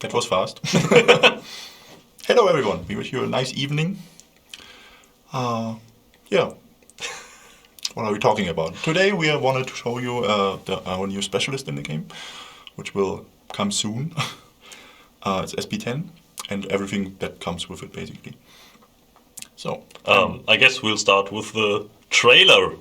That was fast. Hello everyone, we wish you a nice evening. Yeah, what are we talking about? Today we wanted to show you our new specialist in the game, which will come soon. It's SP10 and everything that comes with it basically. So, I guess we'll start with the trailer.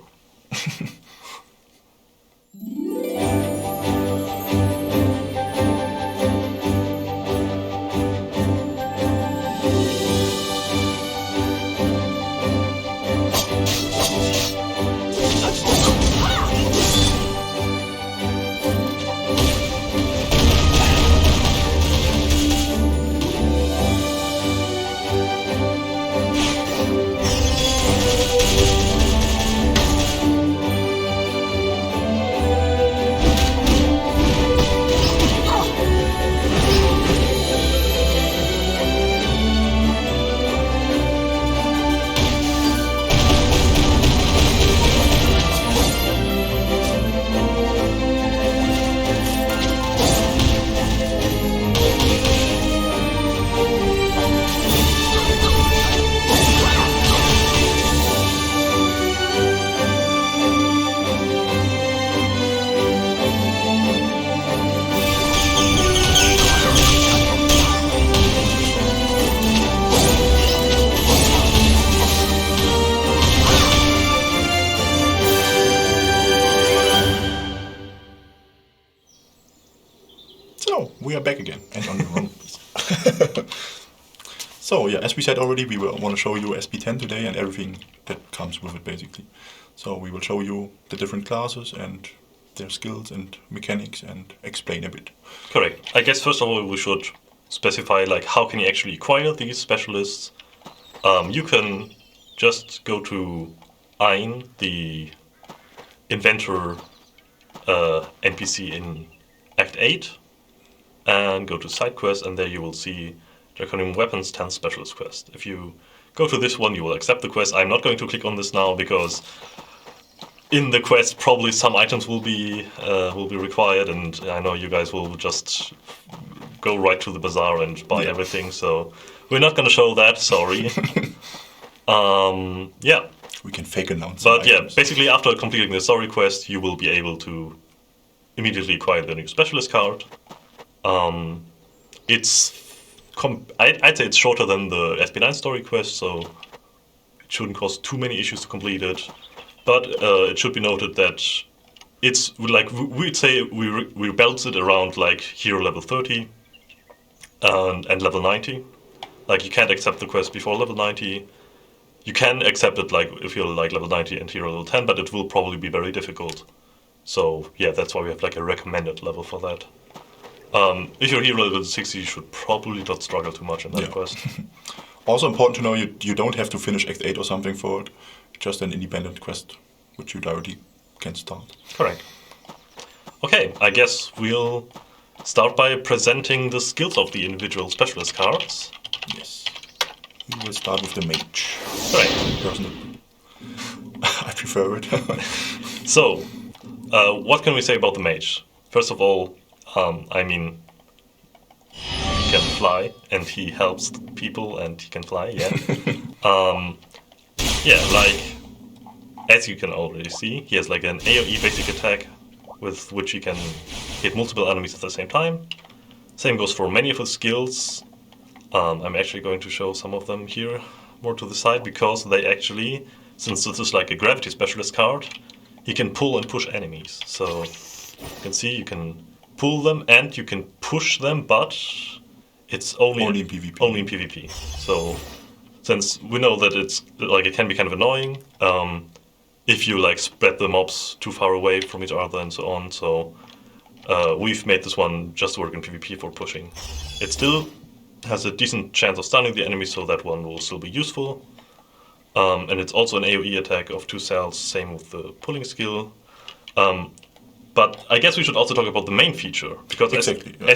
So, we are back again and on the road. So, yeah, as we said already, we want to show you SP10 today and everything that comes with it basically. So, we will show you the different classes and their skills and mechanics and explain a bit. Correct. I guess first of all we should specify like how can you actually acquire these specialists. You can just go to the inventor NPC in Act 8 and go to side quest, and there you will see Draconian Weapons 10 Specialist Quest. If you go to this one, you will accept the quest. I'm not going to click on this now because in the quest probably some items will be required, and I know you guys will just go right to the bazaar and buy everything. So we're not going to show that. Sorry. Yeah. We can fake announce. But yeah, basically after completing the story quest, you will be able to immediately acquire the new specialist card. I'd say it's shorter than the SP9 story quest, so it shouldn't cause too many issues to complete it. But it should be noted that it's like we'd say we balance it around like hero level 30 and level 90. Like you can't accept the quest before level 90. You can accept it like if you're like level 90 and hero level 10, but it will probably be very difficult. So yeah, that's why we have like a recommended level for that. If you're hero level 60, you should probably not struggle too much in that quest. Also important to know, you don't have to finish Act 8 or something for it. Just an independent quest, which you directly can start. Correct. Okay, I guess we'll start by presenting the skills of the individual specialist cards. Yes. We will start with the Mage. Correct. Personally, I prefer it. So, what can we say about the Mage? First of all, I mean, he can fly, and he helps people, and he can fly, yeah. Yeah, like, as you can already see, he has like an AoE basic attack, with which he can hit multiple enemies at the same time. Same goes for many of his skills. I'm actually going to show some of them here, more to the side, because they actually, since this is like a gravity specialist card, he can pull and push enemies. So, you can see you can pull them and you can push them, but it's only in PvP. Only in PvP. So, since we know that it's like it can be kind of annoying if you like spread the mobs too far away from each other and so on. So, we've made this one just work in PvP for pushing. It still has a decent chance of stunning the enemy, so that one will still be useful. And it's also an AoE attack of 2 cells, same with the pulling skill. But I guess we should also talk about the main feature, because as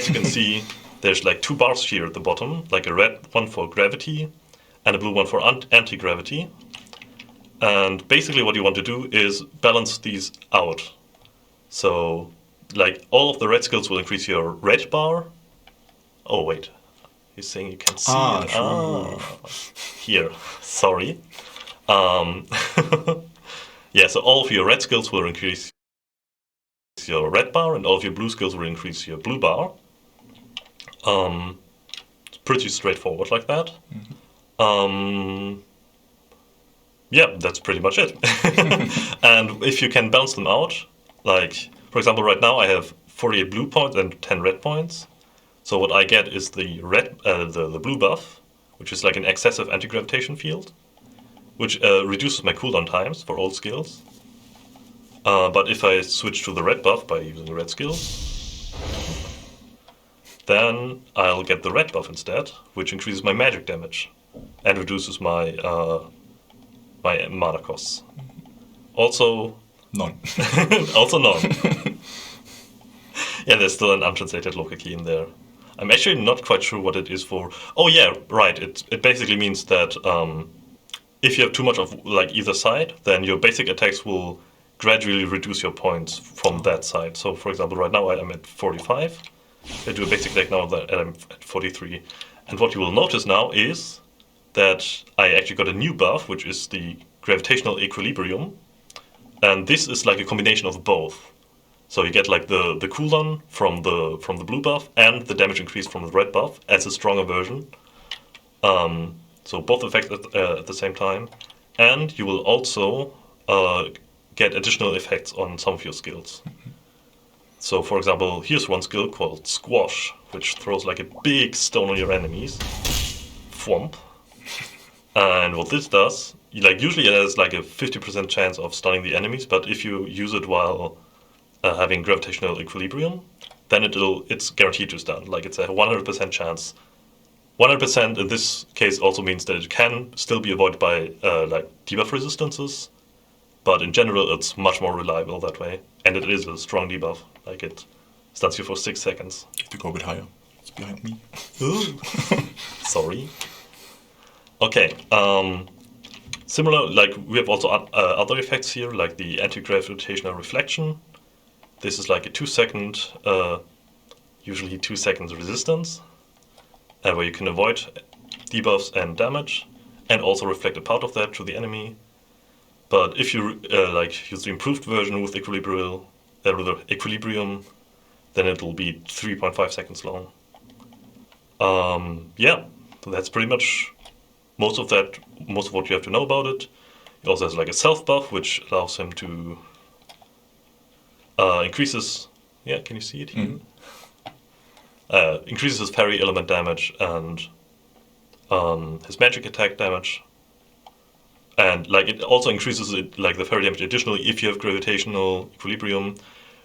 you can see, there's like 2 bars here at the bottom, like a red one for gravity and a blue one for anti-gravity. And basically what you want to do is balance these out. So like all of the red skills will increase your red bar, Oh wait, he's saying you can see Ah, it. true. Here, sorry. Yeah, so all of your red skills will increase your red bar, and all of your blue skills will increase your blue bar. It's pretty straightforward like that. Yeah, that's pretty much it. And if you can balance them out, like, for example, right now I have 48 blue points and 10 red points. So what I get is the the blue buff, which is like an excessive anti-gravitation field, which reduces my cooldown times for all skills. But if I switch to the red buff by using the red skill, then I'll get the red buff instead, which increases my magic damage and reduces my my mana costs. Also, None. also none. Yeah, there's still an untranslated local key in there. I'm actually not quite sure what it is for. Oh yeah, right. It basically means that if you have too much of like either side, then your basic attacks will gradually reduce your points from that side. So for example, right now I'm at 45. I do a basic attack now that I'm at 43. And what you will notice now is that I actually got a new buff, which is the gravitational equilibrium. And this is like a combination of both. So you get like the cooldown from the blue buff and the damage increase from the red buff as a stronger version. So both effects at the same time. And you will also get additional effects on some of your skills. So for example, here's one skill called Squash, which throws like a big stone on your enemies. Thwomp. And what this does, like usually it has like a 50% chance of stunning the enemies, but if you use it while having gravitational equilibrium, then it's guaranteed to stun. Like it's a 100% chance. 100% in this case also means that it can still be avoided by like debuff resistances, but in general it's much more reliable that way. And it is a strong debuff. Like it stuns you for 6 seconds. You have to go a bit higher. It's behind me. Sorry. Okay. Similar, like we have also other effects here, like the anti-gravitational reflection. This is like a 2-second, usually 2 seconds resistance, where you can avoid debuffs and damage, and also reflect a part of that to the enemy. But if you like use the improved version with equilibrium, then it will be 3.5 seconds long. Yeah, so that's pretty much most of what you have to know about it. It also has like a self buff, which allows him to increases. Yeah, can you see it here? Increases his fairy element damage and his magic attack damage, and like it also increases it like the fairy damage additionally if you have gravitational equilibrium.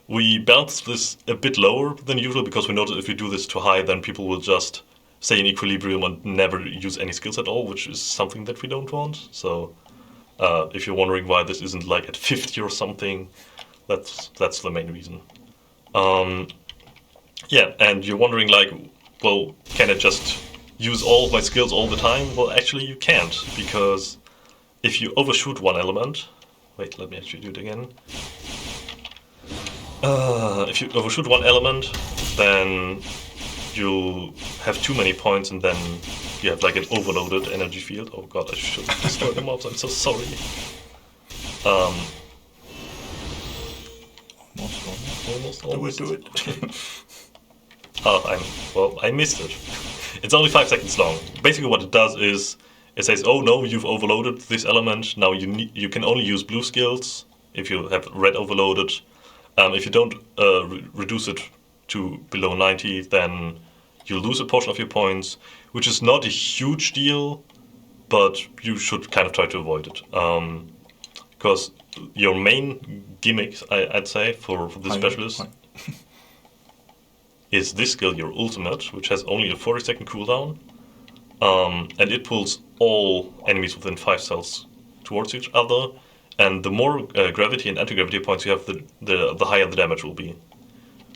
We balance this a bit lower than usual because we know that if we do this too high, then people will just stay in equilibrium and never use any skills at all, which is something that we don't want. So if you're wondering why this isn't like at 50 or something, that's the main reason. Yeah, and you're wondering like, well, can I just use all of my skills all the time? Well, actually you can't, because if you overshoot one element, wait, let me actually do it again. If you overshoot one element, then you'll have too many points, and then you have like an overloaded energy field. Oh god, I should destroy the mobs, I'm so sorry. Almost. Do it. Oh, I missed it. It's only 5 seconds long. Basically what it does is, it says, oh no, you've overloaded this element, now you can only use blue skills if you have red overloaded. If you don't reduce it to below 90, then you lose a portion of your points, which is not a huge deal, but you should kind of try to avoid it. Because your main gimmick, I'd say, for this specialist is this skill, your ultimate, which has only a 40-second cooldown, and it pulls all enemies within 5 cells towards each other, and the more gravity and anti-gravity points you have, the higher the damage will be.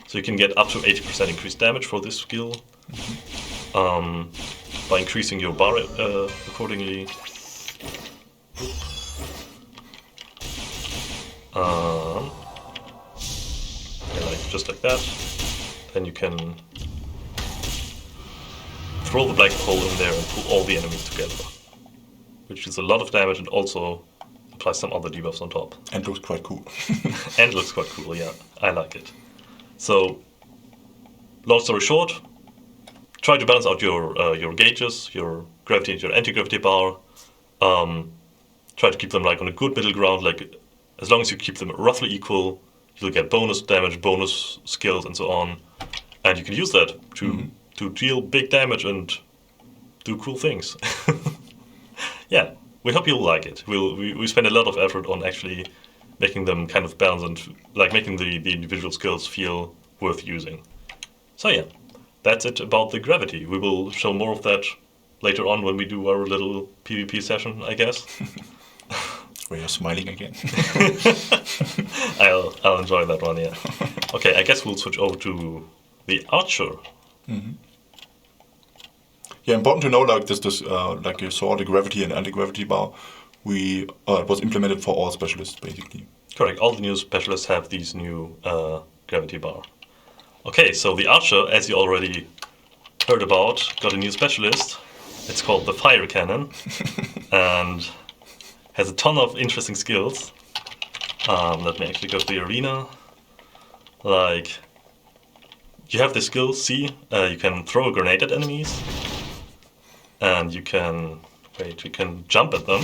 So you can get up to 80% increased damage for this skill, by increasing your bar accordingly. Yeah, like, just like that. Then you can... Oh, I... Well, I missed it. It's only 5 seconds long. Basically what it does is, it says, oh no, you've overloaded this element, now you can only use blue skills if you have red overloaded. If you don't reduce it to below 90, then you'll lose a portion of your points, which is not a huge deal, but you should kind of try to avoid it. Because your main gimmick, I'd say, for this specialist is this skill, your ultimate, which has only a 40-second cooldown, and it pulls all enemies within 5 cells towards each other, and the more gravity and anti-gravity points you have, the higher the damage will be. So you can get up to 80% increased damage for this skill, by increasing your bar accordingly. throw the black hole in there and pull all the enemies together, which is a lot of damage and also applies some other debuffs on top. And looks quite cool. And looks quite cool, yeah. I like it. So, long story short, try to balance out your gauges, your gravity and your anti-gravity bar. Try to keep them like on a good middle ground. Like, as long as you keep them roughly equal, you'll get bonus damage, bonus skills, and so on. And you can use that to deal big damage and do cool things. Yeah, we hope you'll like it. We spend a lot of effort on actually making them kind of balanced and like making the individual skills feel worth using. So yeah, that's it about the gravity. We will show more of that later on when we do our little PvP session, I guess. Where you're smiling again. I'll enjoy that one, yeah. Okay, I guess we'll switch over to the Archer. Mm-hmm. Yeah, important to know, like this, like you saw the gravity and anti-gravity bar, it was implemented for all specialists basically. Correct. All the new specialists have these new gravity bar. Okay, so the Archer, as you already heard about, got a new specialist. It's called the Fire Cannon, and has a ton of interesting skills. Let me actually go to the arena. Like, you have the skill C. You can throw a grenade at enemies, and you can jump at them.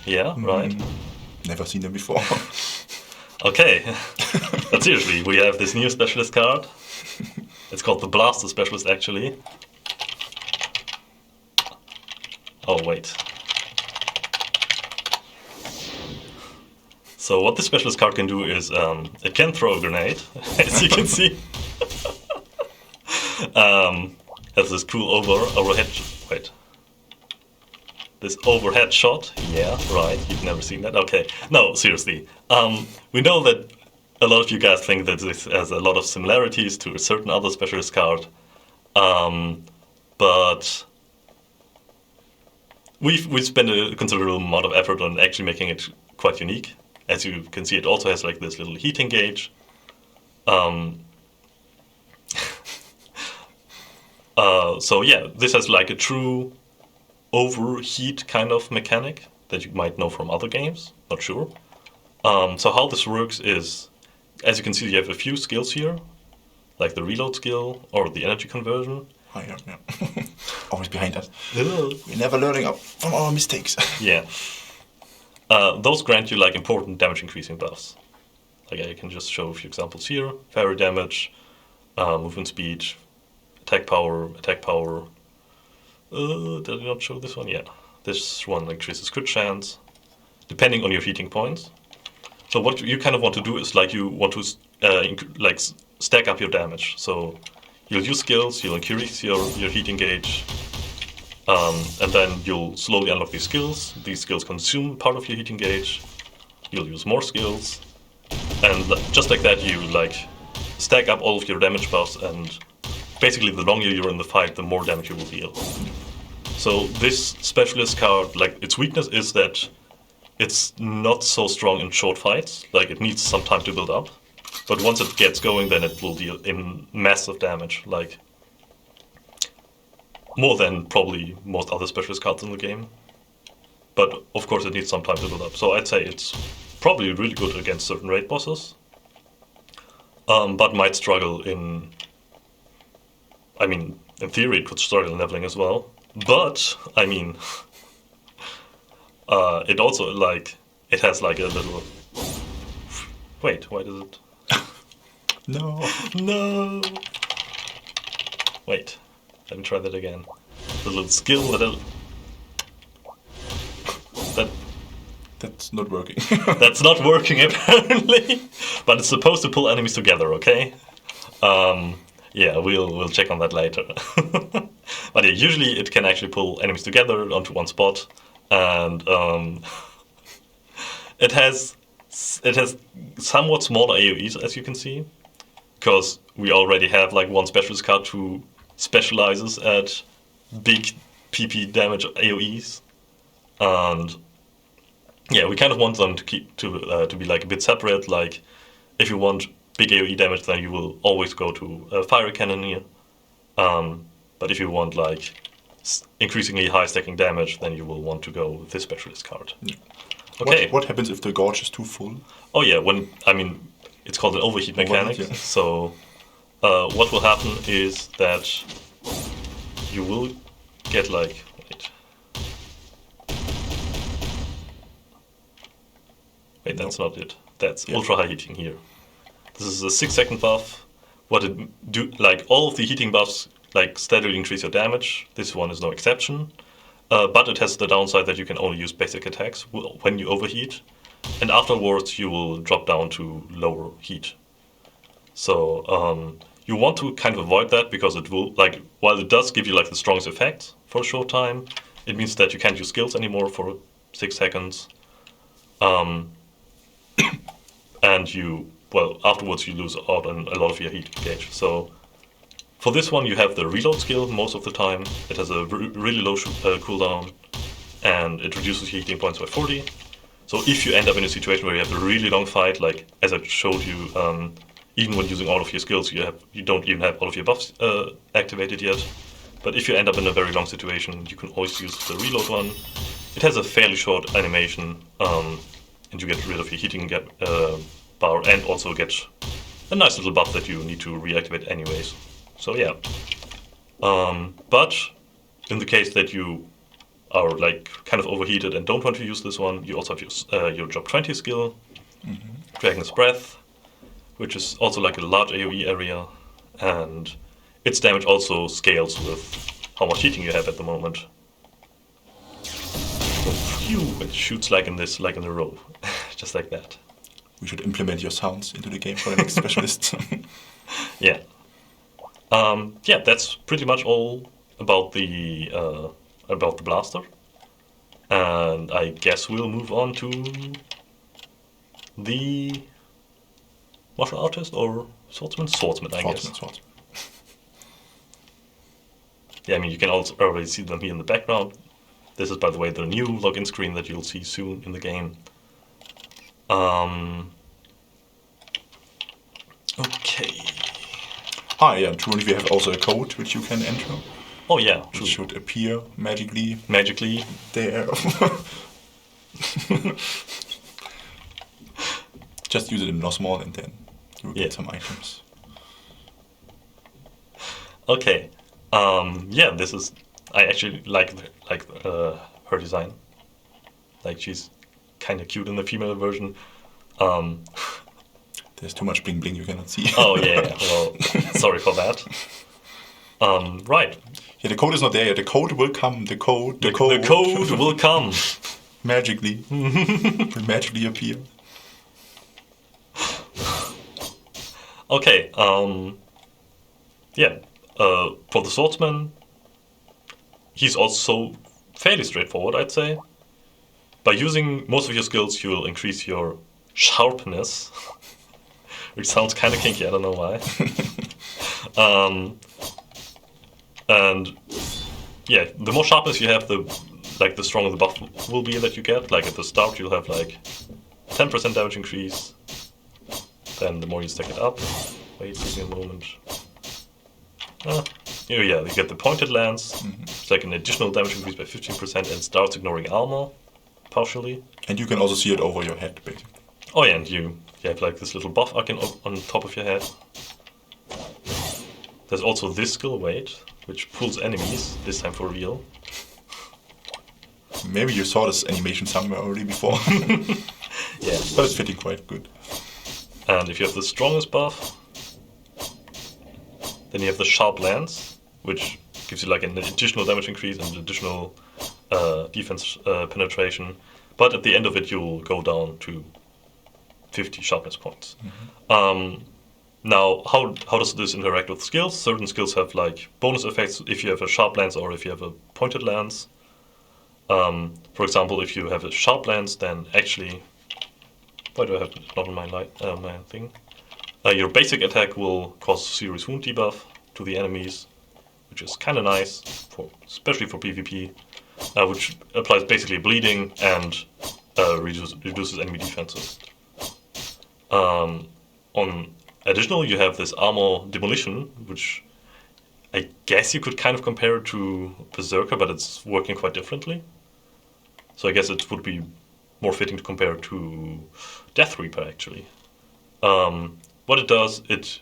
Yeah, right. Never seen them before. Okay, but seriously, we have this new specialist card. It's called the Blaster Specialist, actually. Oh, wait. So what this specialist card can do is, it can throw a grenade, as you can see. Has this cool overhead, wait. This overhead shot? Yeah, right, you've never seen that? Okay, no, seriously. We know that a lot of you guys think that this has a lot of similarities to a certain other specialist card. But we've spent a considerable amount of effort on actually making it quite unique. As you can see, it also has like this little heating gauge. So yeah, this has like a true overheat kind of mechanic that you might know from other games, not sure. So how this works is, as you can see, you have a few skills here, like the reload skill or the energy conversion. Oh, yeah. Always behind us. We're never learning from our mistakes. Yeah. Those grant you like important damage increasing buffs. Like I can just show a few examples here. Parry damage, movement speed, attack power. Did I not show this one? Yeah. This one increases crit chance, depending on your heating points. So what you kind of want to do is like you want to stack up your damage. So you'll use skills, you'll increase your heating gauge, and then you'll slowly unlock these skills. These skills consume part of your heating gauge. You'll use more skills, and just like that, you like stack up all of your damage buffs. And basically, the longer you're in the fight, the more damage you will deal. So this specialist card, like its weakness is that it's not so strong in short fights. Like it needs some time to build up, but once it gets going, then it will deal in massive damage, like more than probably most other specialist cards in the game. But of course, it needs some time to build up. So I'd say it's probably really good against certain raid bosses, but might struggle in. I mean, in theory, it could struggle in leveling as well. But I mean, it also it has like a little. Wait, why does it? No. Wait, let me try that again. The little skill That's not working. That's not working apparently, but it's supposed to pull enemies together. Okay. Yeah, we'll check on that later. But yeah, usually it can actually pull enemies together onto one spot, and it has somewhat smaller AoEs, as you can see, because we already have like one specialist card who specializes at big PP damage AoEs, and yeah, we kind of want them to be like a bit separate. Like if you want big AoE damage, then you will always go to a Fire Cannoniere. But if you want like increasingly high stacking damage, then you will want to go with this specialist card. Yeah. Okay. What happens if the gorge is too full? Oh yeah, it's called an overheat mechanic. Yeah. So what will happen is that you will get like, wait, that's not it. That's ultra high heating here. This is a 6-second buff. What it do, like all of the heating buffs like steadily increase your damage. This one is no exception. But it has the downside that you can only use basic attacks when you overheat. And afterwards you will drop down to lower heat. So you want to kind of avoid that because it will, like, while it does give you like the strongest effect for a short time, it means that you can't use skills anymore for 6 seconds. And afterwards you lose out on a lot of your heat gauge. So for this one you have the reload skill most of the time. It has a really low cooldown and it reduces your heating points by 40. So if you end up in a situation where you have a really long fight, like as I showed you, even when using all of your skills, you don't even have all of your buffs activated yet. But if you end up in a very long situation, you can always use the reload one. It has a fairly short animation, and you get rid of your heating bar, and also get a nice little buff that you need to reactivate anyways. So yeah. But in the case that you are like kind of overheated and don't want to use this one, you also have your Job 20 skill, Dragon's Breath, which is also like a large AoE area, and its damage also scales with how much heating you have at the moment. It shoots like in a row, just like that. We should implement your sounds into the game for the next specialist. Yeah. That's pretty much all about the blaster. And I guess we'll move on to the martial artist or swordsman? Swordsman, I guess. Swordsman. Yeah, I mean, you can also already see them here in the background. This is, by the way, the new login screen that you'll see soon in the game. Okay. Yeah, true. We have also a code which you can enter. Oh yeah, true. It should appear magically there. Just use it in Nosmall and then you'll get some items. Okay. This is. I actually like her design. Like, she's kind of cute in the female version. There's too much bling bling you cannot see. Oh yeah. Well, sorry for that. Right. Yeah, the code is not there yet. The code will come. The code will come. Magically. Will magically appear. Okay. For the swordsman, he's also fairly straightforward, I'd say. By using most of your skills, you will increase your sharpness, which sounds kind of kinky, I don't know why. And yeah, the more sharpness you have, the stronger the buff will be that you get. Like at the start, you'll have like 10% damage increase. Then the more you stack it up. Wait, give me a moment. You get the pointed lance. It's like an additional damage increase by 15% and starts ignoring armor, partially. And you can also see it over your head, basically. Oh yeah, and you have like this little buff icon on top of your head. There's also this skill, which pulls enemies, this time for real. Maybe you saw this animation somewhere already before. Yeah. But it's fitting quite good. And if you have the strongest buff, then you have the sharp lance, which gives you like an additional damage increase and additional defense penetration. But at the end of it, you'll go down to 50 sharpness points. Now, how does this interact with skills? Certain skills have like bonus effects if you have a sharp lance or if you have a pointed lance. For example, if you have a sharp lance, then actually, why do I have it not on my thing? Your basic attack will cause serious wound debuff to the enemies, which is kind of nice, especially for PvP, which applies basically bleeding and reduces enemy defenses. On additional, you have this armor demolition, which I guess you could kind of compare it to Berserker, but it's working quite differently. So I guess it would be more fitting to compare it to Death Reaper, actually. What it does, it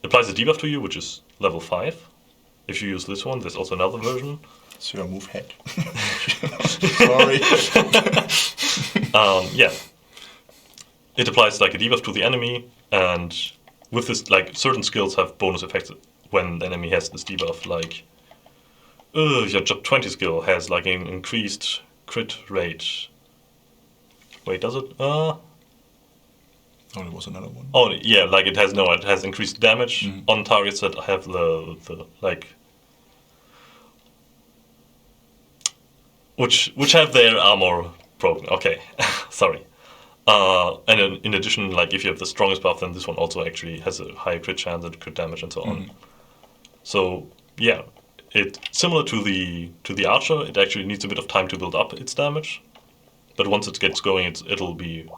applies a debuff to you, which is level 5. If you use this one, there's also another version. So your move head. Sorry. Yeah. It applies like a debuff to the enemy, and with this, like, certain skills have bonus effects when the enemy has this debuff, like your job 20 skill has like an increased crit rate. Wait, does it? Oh, there was another one. Oh, yeah, like it has increased damage on targets that have the like which have their armor broken. Okay, sorry. And in addition, like if you have the strongest buff, then this one also actually has a higher crit chance and crit damage and so on. So yeah, it's similar to the Archer. It actually needs a bit of time to build up its damage, but once it gets going, it'll be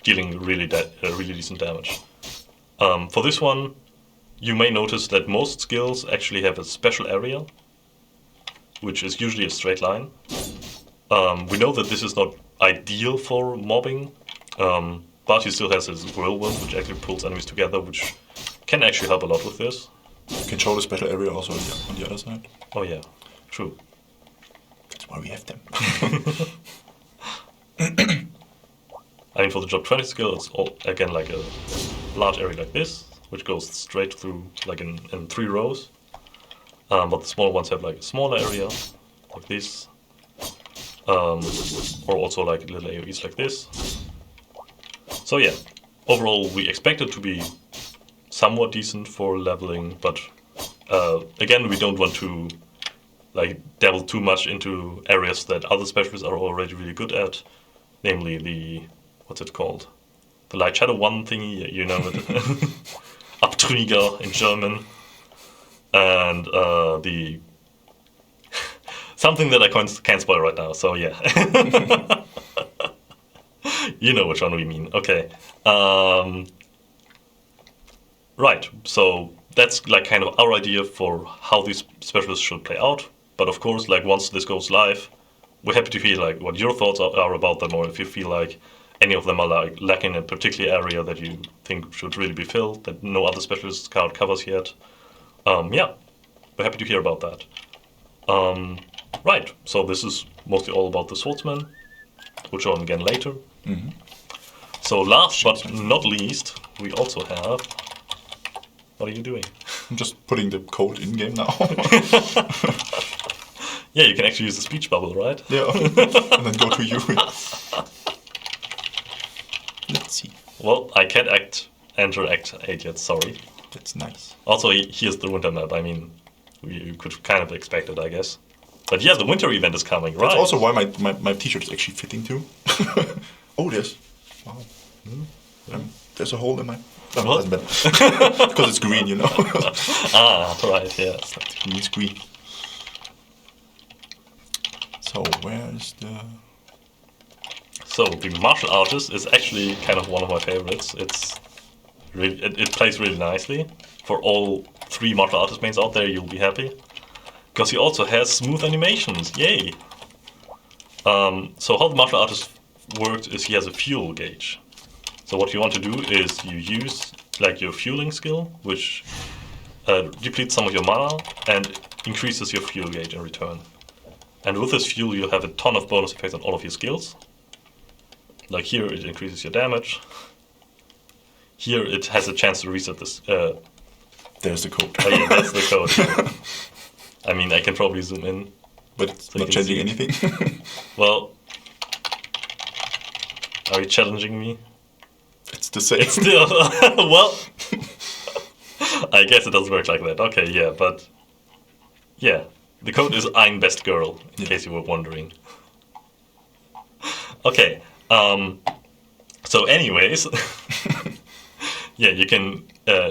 dealing really decent damage. For this one, you may notice that most skills actually have a special area, which is usually a straight line. We know that this is not ideal for mobbing, but he still has his whirlwind, which actually pulls enemies together, which can actually help a lot with this. You can show the special area also on the other side. Oh yeah, true. That's why we have them. I mean, for the job 20 skill, it's again like a large area like this, which goes straight through, like in 3 rows. But the small ones have like a smaller area, like this. Or also like little AoEs like this. So yeah, overall we expect it to be somewhat decent for leveling, but again, we don't want to like dabble too much into areas that other specialists are already really good at, namely the, what's it called? The Light Shadow 1 thingy, you know it. Abtrünniger in German. And the something that I can't spoil right now, so yeah. You know which one we mean. Okay. Right, so that's like kind of our idea for how these specialists should play out. But of course, like once this goes live, we're happy to hear like what your thoughts are about them, or if you feel like any of them are like lacking a particular area that you think should really be filled, that no other specialist card covers yet. Yeah, we're happy to hear about that. Right, so this is mostly all about the swordsman. We'll show him again later. So last but not least, we also have... What are you doing? I'm just putting the code in-game now. Yeah, you can actually use the speech bubble, right? Yeah, and then go to you. Let's see. Well, I can't enter Act 8 yet, sorry. That's nice. Also, here's the winter map. I mean, you could kind of expect it, I guess. But yeah, the winter event is coming, right? That's also why my t-shirt is actually fitting too. Oh, there's... Wow. There's a hole in my... No, What? it doesn't matter. Because it's green, you know. Ah, right, yeah. It's like the green screen. So, where's the... So, the martial artist is actually kind of one of my favorites. It's really, it plays really nicely. For all 3 martial artist mains out there, you'll be happy. Because he also has smooth animations, yay! So how the martial artist works is he has a fuel gauge. So what you want to do is you use like your fueling skill, which depletes some of your mana and increases your fuel gauge in return. And with this fuel you'll have a ton of bonus effects on all of your skills. Like here it increases your damage. Here it has a chance to reset this. There's the code. Oh yeah, that's the code. I mean, I can probably zoom in. But it's not changing anything. Well, are you challenging me? It's the same. It's still, well, I guess it doesn't work like that. Okay, yeah, but yeah, the code is AinBestGirl, in case you were wondering. Okay, so anyways, yeah, you can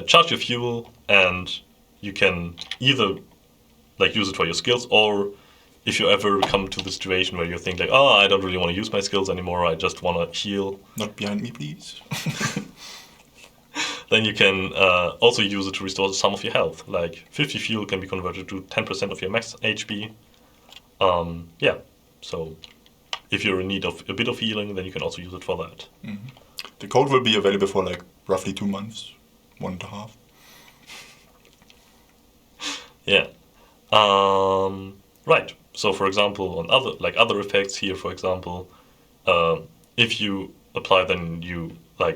charge your fuel and you can either like use it for your skills, or if you ever come to the situation where you think like, oh, I don't really want to use my skills anymore, I just want to heal. Not behind me, please. then you can also use it to restore some of your health. Like 50 fuel can be converted to 10% of your max HP. Yeah, so if you're in need of a bit of healing, then you can also use it for that. Mm-hmm. The code will be available for like roughly 2 months, 1.5. Yeah. Right. So, for example, on other effects here, for example, if you apply, then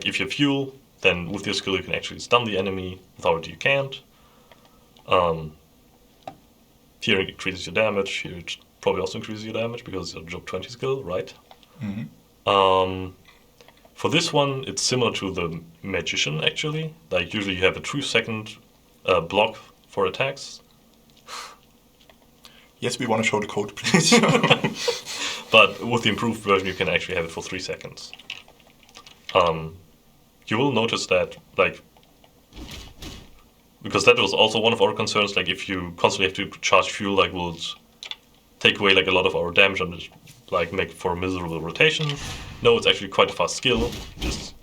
if you have fuel, then with your skill you can actually stun the enemy. Without it, you can't. Here it increases your damage. Here it probably also increases your damage because it's a job 20 skill, right? Mm-hmm. For this one, it's similar to the magician actually. Like usually you have a 2-second block for attacks. Yes, we want to show the code, please. But with the improved version, you can actually have it for 3 seconds. You will notice that, because that was also one of our concerns, like if you constantly have to charge fuel, will it take away a lot of our damage and make for a miserable rotation. No, it's actually quite a fast skill. Just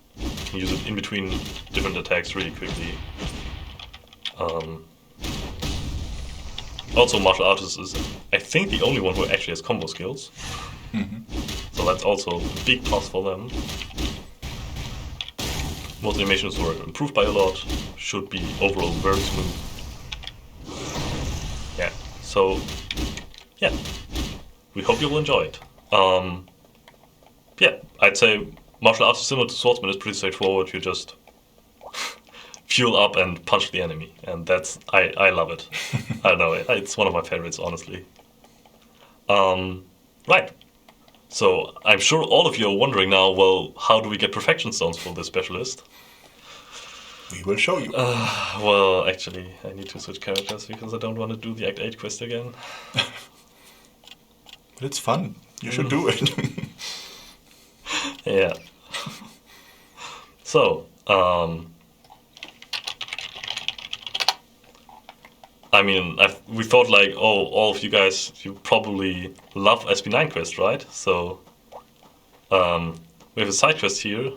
use it in between different attacks really quickly. Also, martial artist is, I think, the only one who actually has combo skills. Mm-hmm. So that's also a big plus for them. Most animations were improved by a lot. Should be overall very smooth. Yeah. So, yeah. We hope you will enjoy it. Yeah, I'd say martial arts is similar to swordsman. It's pretty straightforward. You just fuel up and punch the enemy, and I love it. I don't know, it's one of my favorites, honestly. Right. So I'm sure all of you are wondering now, well, how do we get perfection stones for this specialist? We will show you. Well, actually, I need to switch characters because I don't want to do the Act 8 quest again. But it's fun. You should do it. Yeah. So, I mean, we thought all of you guys, you probably love SP9 quest, right? So, we have a side quest here,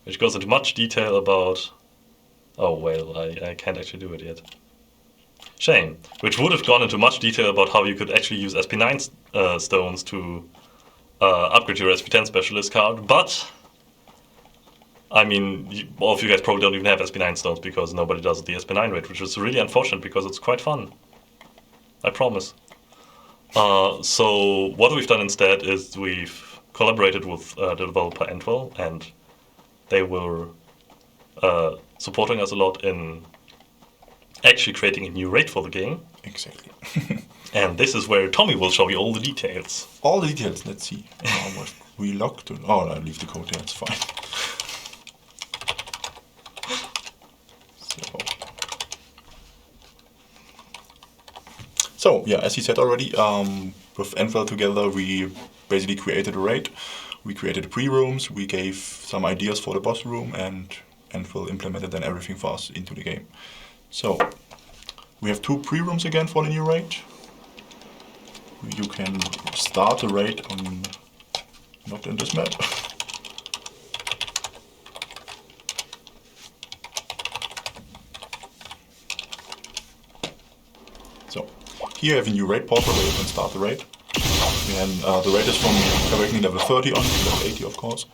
which goes into much detail about... Oh, well, I can't actually do it yet. Shame. Which would have gone into much detail about how you could actually use SP9 stones to upgrade your SP10 specialist card, but... I mean, all of you guys probably don't even have SP9 stones because nobody does the SP9 raid, which is really unfortunate because it's quite fun. I promise. So what we've done instead is we've collaborated with the developer Entwell, and they were supporting us a lot in actually creating a new raid for the game. Exactly. And this is where Tommy will show you all the details. All the details, let's see. We locked it. Oh, I leave the code there, it's fine. So yeah, as he said already, with Entwell together we basically created a raid. We created pre-rooms, we gave some ideas for the boss room, and Entwell implemented then everything for us into the game. So we have 2 pre-rooms again for the new raid. You can start the raid on, not in this map. So here you have a new raid portal where you can start the raid. And the raid is from awakening level 30 on to level 80, of course.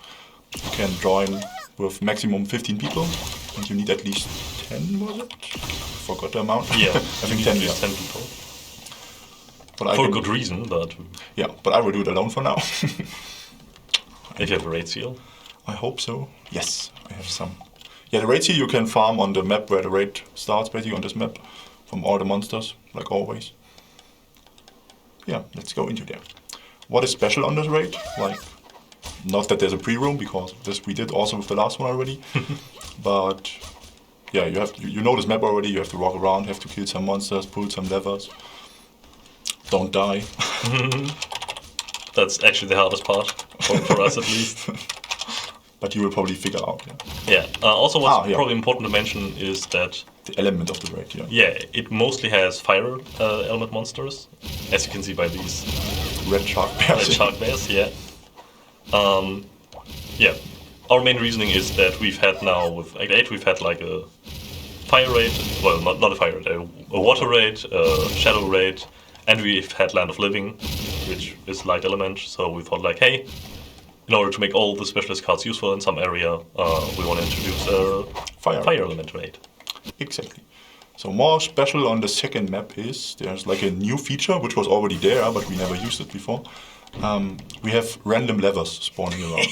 You can join with maximum 15 people, and you need at least 10, was it? I forgot the amount. Yeah, I think 10, yeah. 10 people. But For a good reason, but... Yeah, but I will do it alone for now. If you have a raid seal? I hope so. Yes, I have some. Yeah, the raid seal you can farm on the map where the raid starts, basically on this map, from all the monsters, like always. Yeah, let's go into there. What is special on this raid? Like, not that there's a pre-room, because this we did also with the last one already. But yeah, you know this map already. You have to walk around, have to kill some monsters, pull some levers. Don't die. That's actually the hardest part, for us at least. But you will probably figure out, yeah. Yeah, also what's probably important to mention is that... The element of the raid, yeah. Yeah, it mostly has fire element monsters, as you can see by these... Red shark bears. Red shark bears, yeah. Yeah. our main reasoning is that we've had now with Act 8 we've had like a fire raid, well not a fire raid, a water raid, a shadow raid, and we've had Land of Living, which is light element. So we thought like, hey, in order to make all the specialist cards useful in some area, we want to introduce a fire element raid. Exactly. So more special on the second map is there's like a new feature which was already there, but we never used it before. We have random levers spawning around.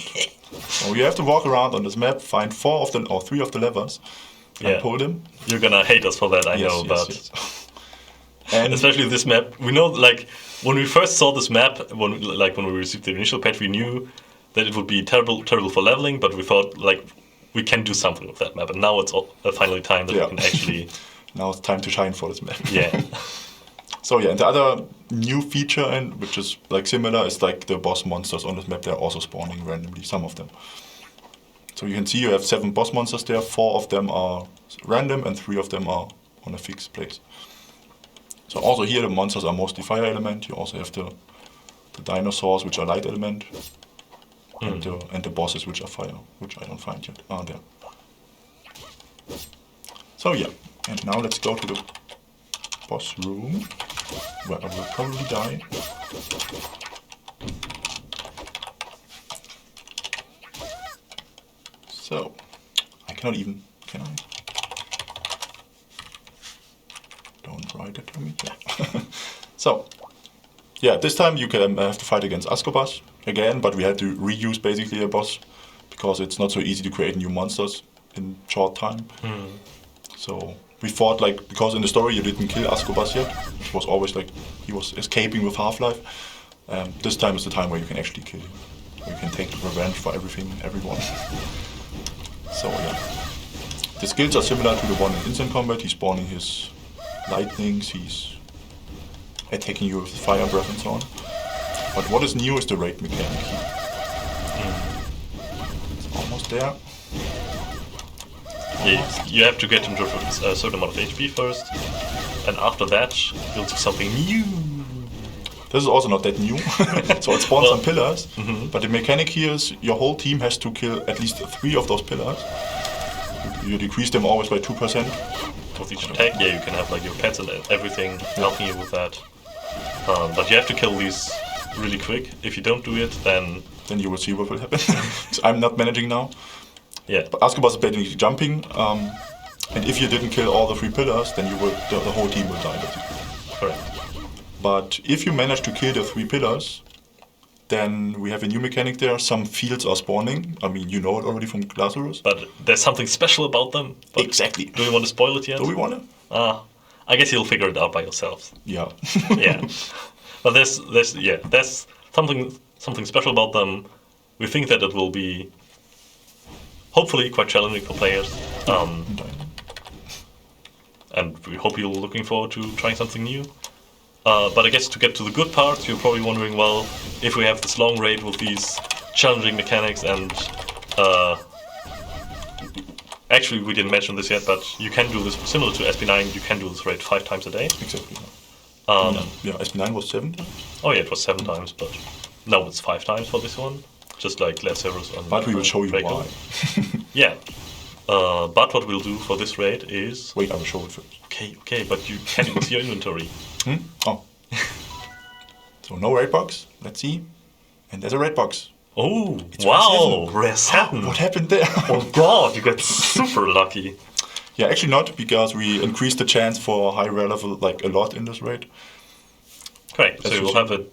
So you have to walk around on this map, find 4 of them or 3 of the levers, and pull them. You're gonna hate us for that, I know, but and especially this map. We know, like, when we first saw this map, when we received the initial patch, we knew that it would be terrible for leveling, but we thought like we can do something with that map, and now it's finally time that we can actually. Now it's time to shine for this map. Yeah. So yeah, and the other new feature, and which is like similar, is like the boss monsters on this map. They're also spawning randomly, some of them. So you can see you have 7 boss monsters there. 4 of them are random, and 3 of them are on a fixed place. So also here the monsters are mostly fire element. You also have the dinosaurs, which are light element, and the bosses, which are fire, which I don't find yet. Ah, there. So yeah, and now let's go to the boss room, where I will probably die. So, I cannot even, can I? Don't write it to me. Yeah. So, yeah, this time you can have to fight against Ascobas again, but we had to reuse basically a boss, because it's not so easy to create new monsters in short time. So we thought, like, because in the story you didn't kill Ascobas yet, it was always like he was escaping with Half-Life. This time is the time where you can actually kill him. You can take revenge for everything and everyone. So yeah, the skills are similar to the one in instant combat. He's spawning his lightnings, he's attacking you with fire breath and so on. But what is new is the raid mechanic here. It's almost there. Yeah, you have to get into a certain amount of HP first, and after that, you'll do something new. This is also not that new. So it spawns some pillars, but the mechanic here is your whole team has to kill at least 3 of those pillars. You decrease them always by 2%. With each attack, yeah, you can have like your pets and everything helping you with that. But you have to kill these really quick. If you don't do it, then you will see what will happen. So I'm not managing now. Yeah. But Ascobas is basically jumping, and if you didn't kill all the 3 pillars, then you will the whole team will die basically. Correct. But if you manage to kill the 3 pillars, then we have a new mechanic there. Some fields are spawning. I mean, you know it already from Lazarus. But there's something special about them. Exactly. Do you want to spoil it yet? Do we want to? I guess you'll figure it out by yourselves. Yeah. Yeah. But there's something special about them. We think that it will be hopefully quite challenging for players. And we hope you're looking forward to trying something new. But I guess to get to the good parts, you're probably wondering, well, if we have this long raid with these challenging mechanics and... actually, we didn't mention this yet, but you can do this, similar to SP9, you can do this raid 5 times a day. Exactly. Yeah, SP9 was 7 times? Oh yeah, it was 7 times, but now it's 5 times for this one. Just like less zeros on... But we will show you why. Yeah. But what we'll do for this raid is... Wait, I will show it first. Okay, but you can't even see your inventory. Oh. So no raid box, let's see. And there's a raid box. Oh, wow, rare 7. What happened there? Oh god, you got super lucky. Yeah, actually not, because we increased the chance for high rare level like a lot in this raid. Correct, so you'll have a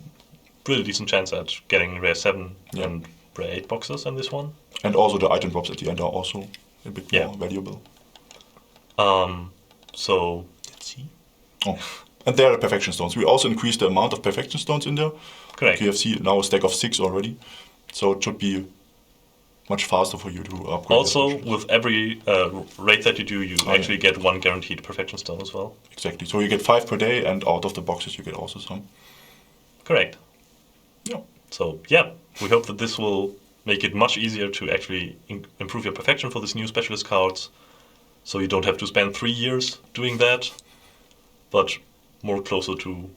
really decent chance at getting rare 7 and rare 8 boxes in this one. And also the item drops at the end are also a bit more valuable. So, let's see. Oh, and there are perfection stones. We also increased the amount of perfection stones in there. Correct. You have seen now a stack of 6 already. So it should be much faster for you to upgrade. Also, with every raid that you do, you actually get 1 guaranteed perfection stone as well. Exactly. So you get 5 per day, and out of the boxes you get also some. Correct. Yeah. So, yeah, we hope that this will make it much easier to actually improve your perfection for these new specialist cards. So you don't have to spend 3 years doing that, but more closer to...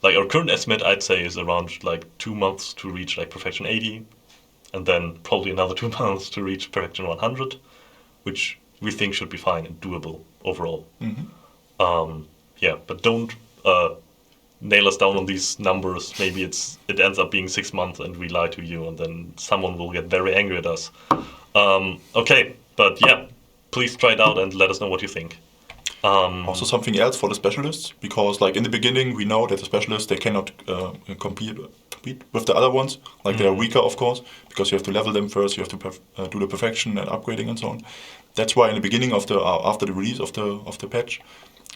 Like, our current estimate, I'd say, is around, like, 2 months to reach, like, perfection 80. and then probably another 2 months to reach perfection 100, which we think should be fine and doable overall. Yeah, but don't nail us down on these numbers. Maybe it ends up being 6 months and we lie to you, and then someone will get very angry at us. Okay, but yeah, please try it out and let us know what you think. Also something else for the specialists, because like in the beginning we know that the specialists, they cannot compete with the other ones. Like they are weaker, of course, because you have to level them first, you have to do the perfection and upgrading and so on. That's why in the beginning of the after the release of the patch,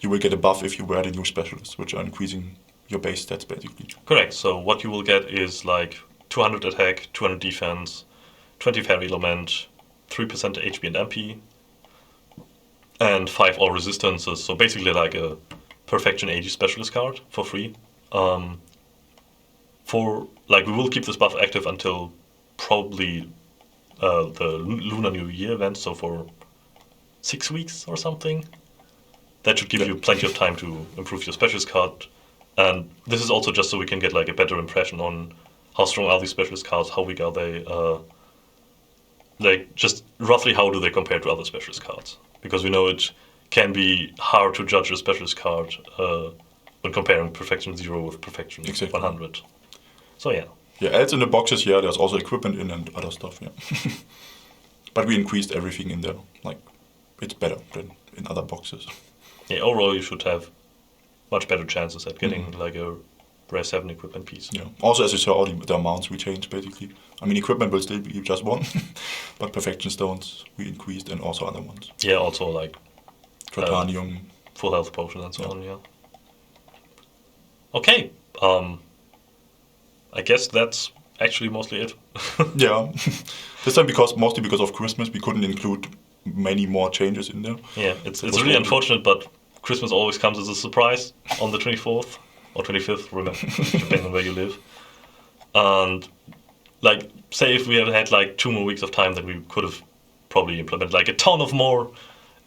you will get a buff if you wear the new specialists, which are increasing your base stats basically. Correct. So what you will get is like 200 attack, 200 defense, 20 fairy element, 3% HP and MP, and 5 all resistances. So basically like a perfection 80 specialist card for free. We will keep this buff active until probably the Lunar New Year event. So for 6 weeks or something. That should give you plenty of time to improve your specialist card. And this is also just so we can get like a better impression on how strong are these specialist cards, how weak are they, like just roughly how do they compare to other specialist cards. Because we know it can be hard to judge a specialist card when comparing Perfection 0 with Perfection 100. So yeah. Yeah, else in the boxes, yeah, there's also equipment in and other stuff, yeah. But we increased everything in there. Like, it's better than in other boxes. Yeah, overall you should have much better chances at getting like a Rare 7 equipment piece. Yeah. Also, as you saw, all the amounts we changed basically. I mean, equipment will still be just one, but perfection stones we increased and also other ones. Yeah, also like Tritanium, full health potion and so on. Yeah. Okay. I guess that's actually mostly it. Yeah. This time mostly because of Christmas, we couldn't include many more changes in there. Yeah, it's really unfortunate, but Christmas always comes as a surprise on the 24th or 25th, remember, depending on where you live. And like, say if we had had like 2 more weeks of time, then we could have probably implemented like a ton of more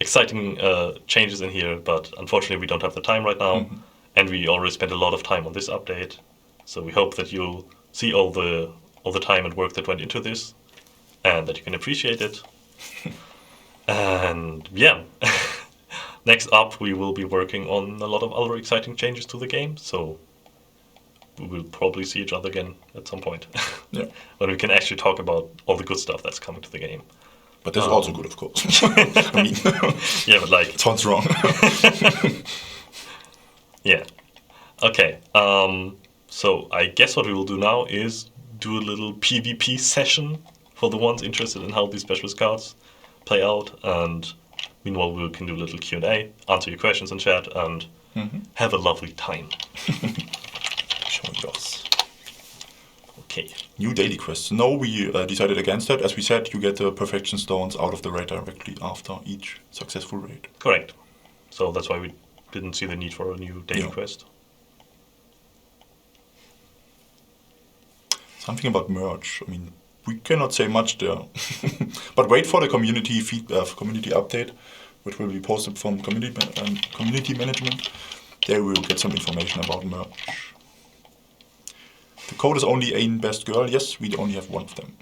exciting changes in here. But unfortunately, we don't have the time right now, and we already spent a lot of time on this update. So we hope that you'll see all the time and work that went into this, and that you can appreciate it. And yeah, next up we will be working on a lot of other exciting changes to the game, so we will probably see each other again at some point. Yeah. When we can actually talk about all the good stuff that's coming to the game. But this is also good, of course. I mean, yeah, but like... It sounds wrong. Yeah. Okay, so I guess what we will do now is do a little PvP session for the ones interested in how these specialist cards play out, and meanwhile we can do a little Q&A, answer your questions in chat, and have a lovely time. Show yours. Okay. New daily quests. No, we decided against that. As we said, you get the perfection stones out of the raid directly after each successful raid. Correct. So that's why we didn't see the need for a new daily quest. Something about merch. I mean, we cannot say much there. But wait for the community community update, which will be posted from community management. There we will get some information about merch. The code is only AinBestGirl. Yes, we only have one of them.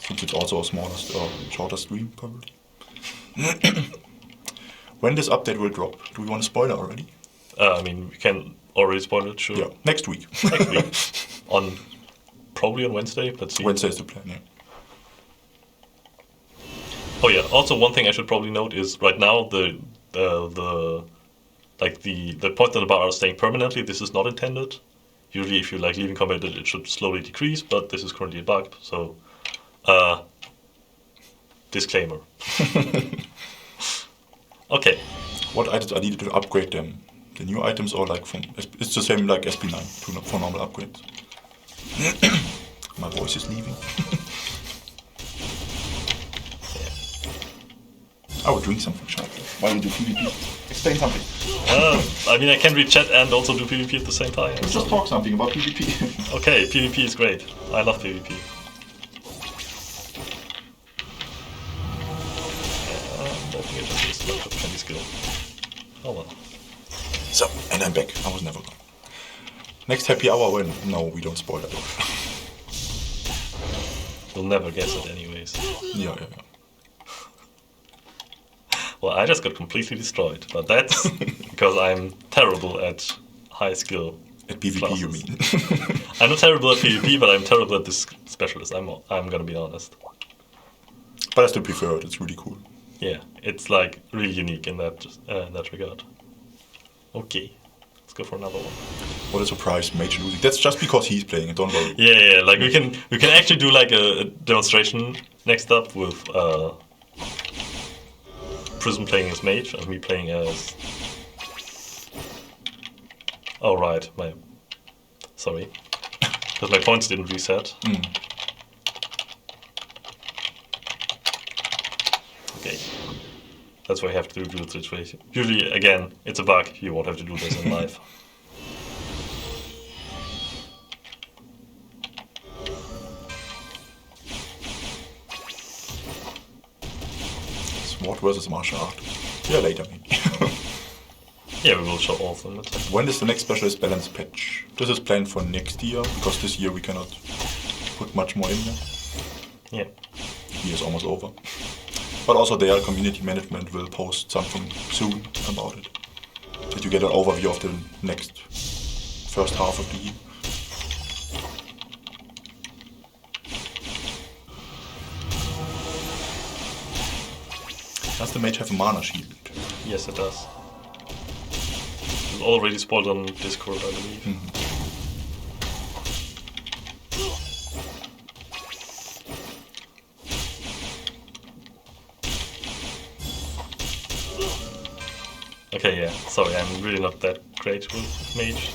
Since it's also a smaller or shorter stream, probably. When this update will drop? Do we want to spoil it already? I mean, we can already spoil it, sure. Yeah, next week. Next week. Probably on Wednesday, let's see. Wednesday is the plan, yeah. Oh yeah, also one thing I should probably note is right now the points on the bar are staying permanently. This is not intended. Usually if you're like leaving combat it should slowly decrease, but this is currently a bug, so disclaimer. Okay. What items are needed to upgrade them? The new items or like from it's the same like SP9 for normal upgrades. My voice is leaving. Oh, we're doing something sharp. Why do we do PvP? Explain something. I mean, I can read chat and also do PvP at the same time. Let's just talk something about PvP. Okay, PvP is great. I love PvP. Oh well. So, and I'm back. I was never gone. Next happy hour when... No, we don't spoil that. You'll never guess it anyways. Yeah. Well, I just got completely destroyed, but that's because I'm terrible at high skill. At PvP, classes. you mean? I'm not terrible at PvP, but I'm terrible at this specialist. I'm gonna be honest. But I still prefer it. It's really cool. Yeah, it's like really unique in that regard. Okay, let's go for another one. What a surprise, Mage losing. That's just because he's playing it. Don't worry. Yeah. Like we can actually do like a demonstration next up with Prism playing as Mage and me playing as. Oh right, sorry, because my points didn't reset. Okay, that's why you have to do the situation. Usually, again, it's a bug. You won't have to do this in live. Sword versus martial art. Yeah, later maybe. Yeah, we will show all of them. When is the next specialist balance patch? This is planned for next year, because this year we cannot put much more in there. Yeah. The year is almost over. But also their community management will post something soon about it. That you get an overview of the next first half of the year. Does the mage have a mana shield? Yes, it does. It's already spoiled on Discord, I believe. Okay, yeah. Sorry, I'm really not that great with Mage.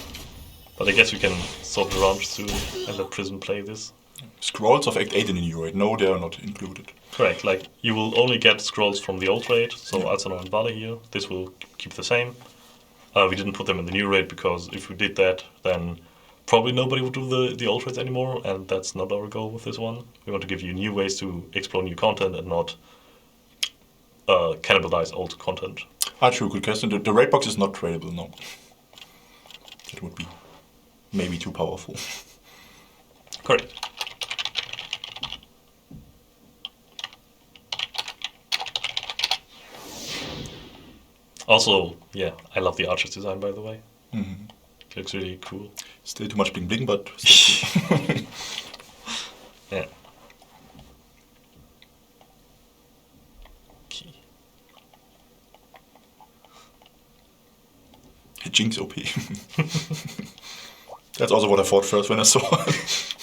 But I guess we can sort it around soon and let Prism play this. Scrolls of Act 8 in the new raid. No, they are not included. Correct, like you will only get scrolls from the old raid, so Arciere and Balli here. This will keep the same. We didn't put them in the new raid because if we did that, then probably nobody would do the old raids anymore, and that's not our goal with this one. We want to give you new ways to explore new content and not cannibalize old content. True, good question. The raid box is not tradable, no. It would be maybe too powerful. Correct. Also, yeah, I love the Archer's design, by the way. It looks really cool. Still too much bling bling, but still cool. Yeah. Okay. Jinx OP. That's also what I thought first when I saw it.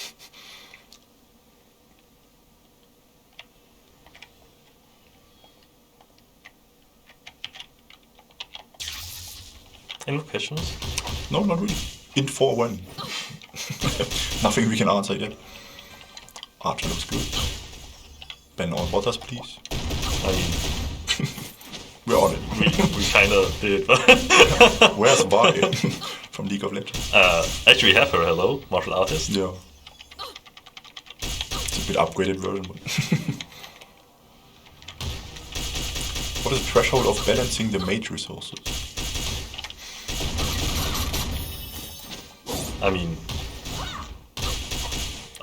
Any more questions? No, not really. In 4-1. Nothing we can answer yet. Archer looks good. Ban all botters, please. I mean, we're on it. we kinda did. Where's Vi from League of Legends? Actually, we have her. Hello, martial artist. Yeah. It's a bit upgraded version. But what is the threshold of balancing the mage resources? I mean,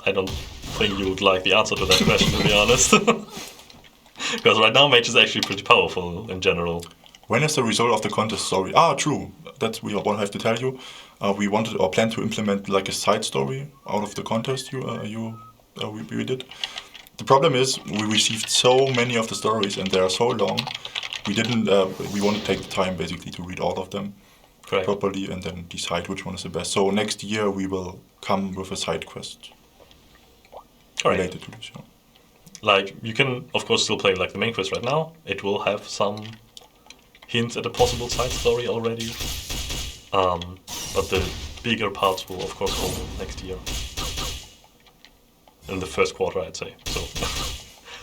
I don't think you would like the answer to that question, to be honest. Because right now, Mage is actually pretty powerful in general. When is the result of the contest story? True. That's we have to tell you. We wanted or planned to implement like a side story out of the contest we did. The problem is we received so many of the stories and they are so long. We didn't. We want to take the time basically to read all of them. Correct. Properly and then decide which one is the best. So next year we will come with a side quest related to this. Yeah. Like you can of course still play like the main quest right now. It will have some hints at a possible side story already, but the bigger parts will of course come next year. In the first quarter, I'd say. So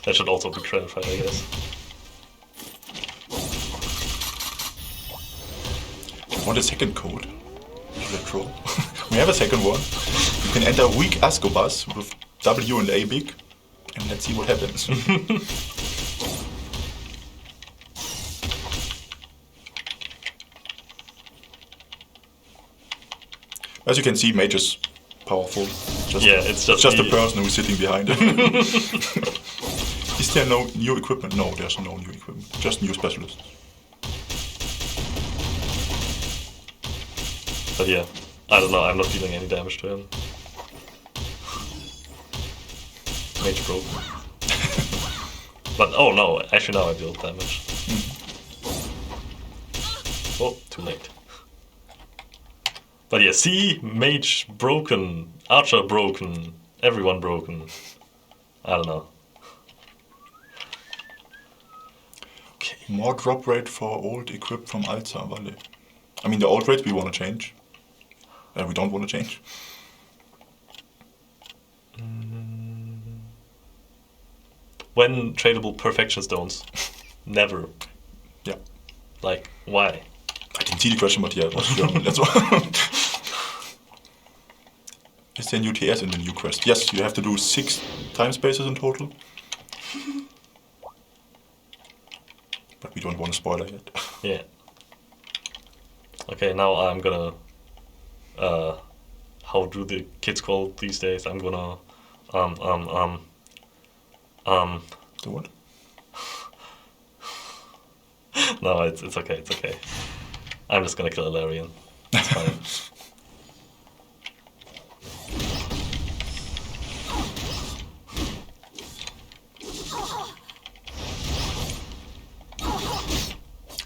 that should also be clarified, I guess. Want a second code? Retro. We have a second one. You can enter weak Ascobas with W and A big, and let's see what happens. As you can see, Mage is powerful. It's just the person who's sitting behind it. Is there no new equipment? No, there's no new equipment. Just new specialists. But yeah, I don't know. I'm not dealing any damage to him. Mage broke. But oh no, actually now I deal damage. Oh, too late. But yeah, see, Mage broken, Archer broken, everyone broken. I don't know. Okay. More drop rate for old equip from altri. I mean, the old rates we want to change. We don't want to change. When tradable perfection stones? Never. Yeah. Like, why? I didn't see the question, but yeah, it was German. That's why. Is there new TS in the new quest? Yes, you have to do 6 time spaces in total. But we don't want to spoiler yet. Yeah. Okay, now I'm gonna... how do the kids call it these days? I'm gonna... The what? No, it's okay, it's okay. I'm just gonna kill Alarian. It's fine.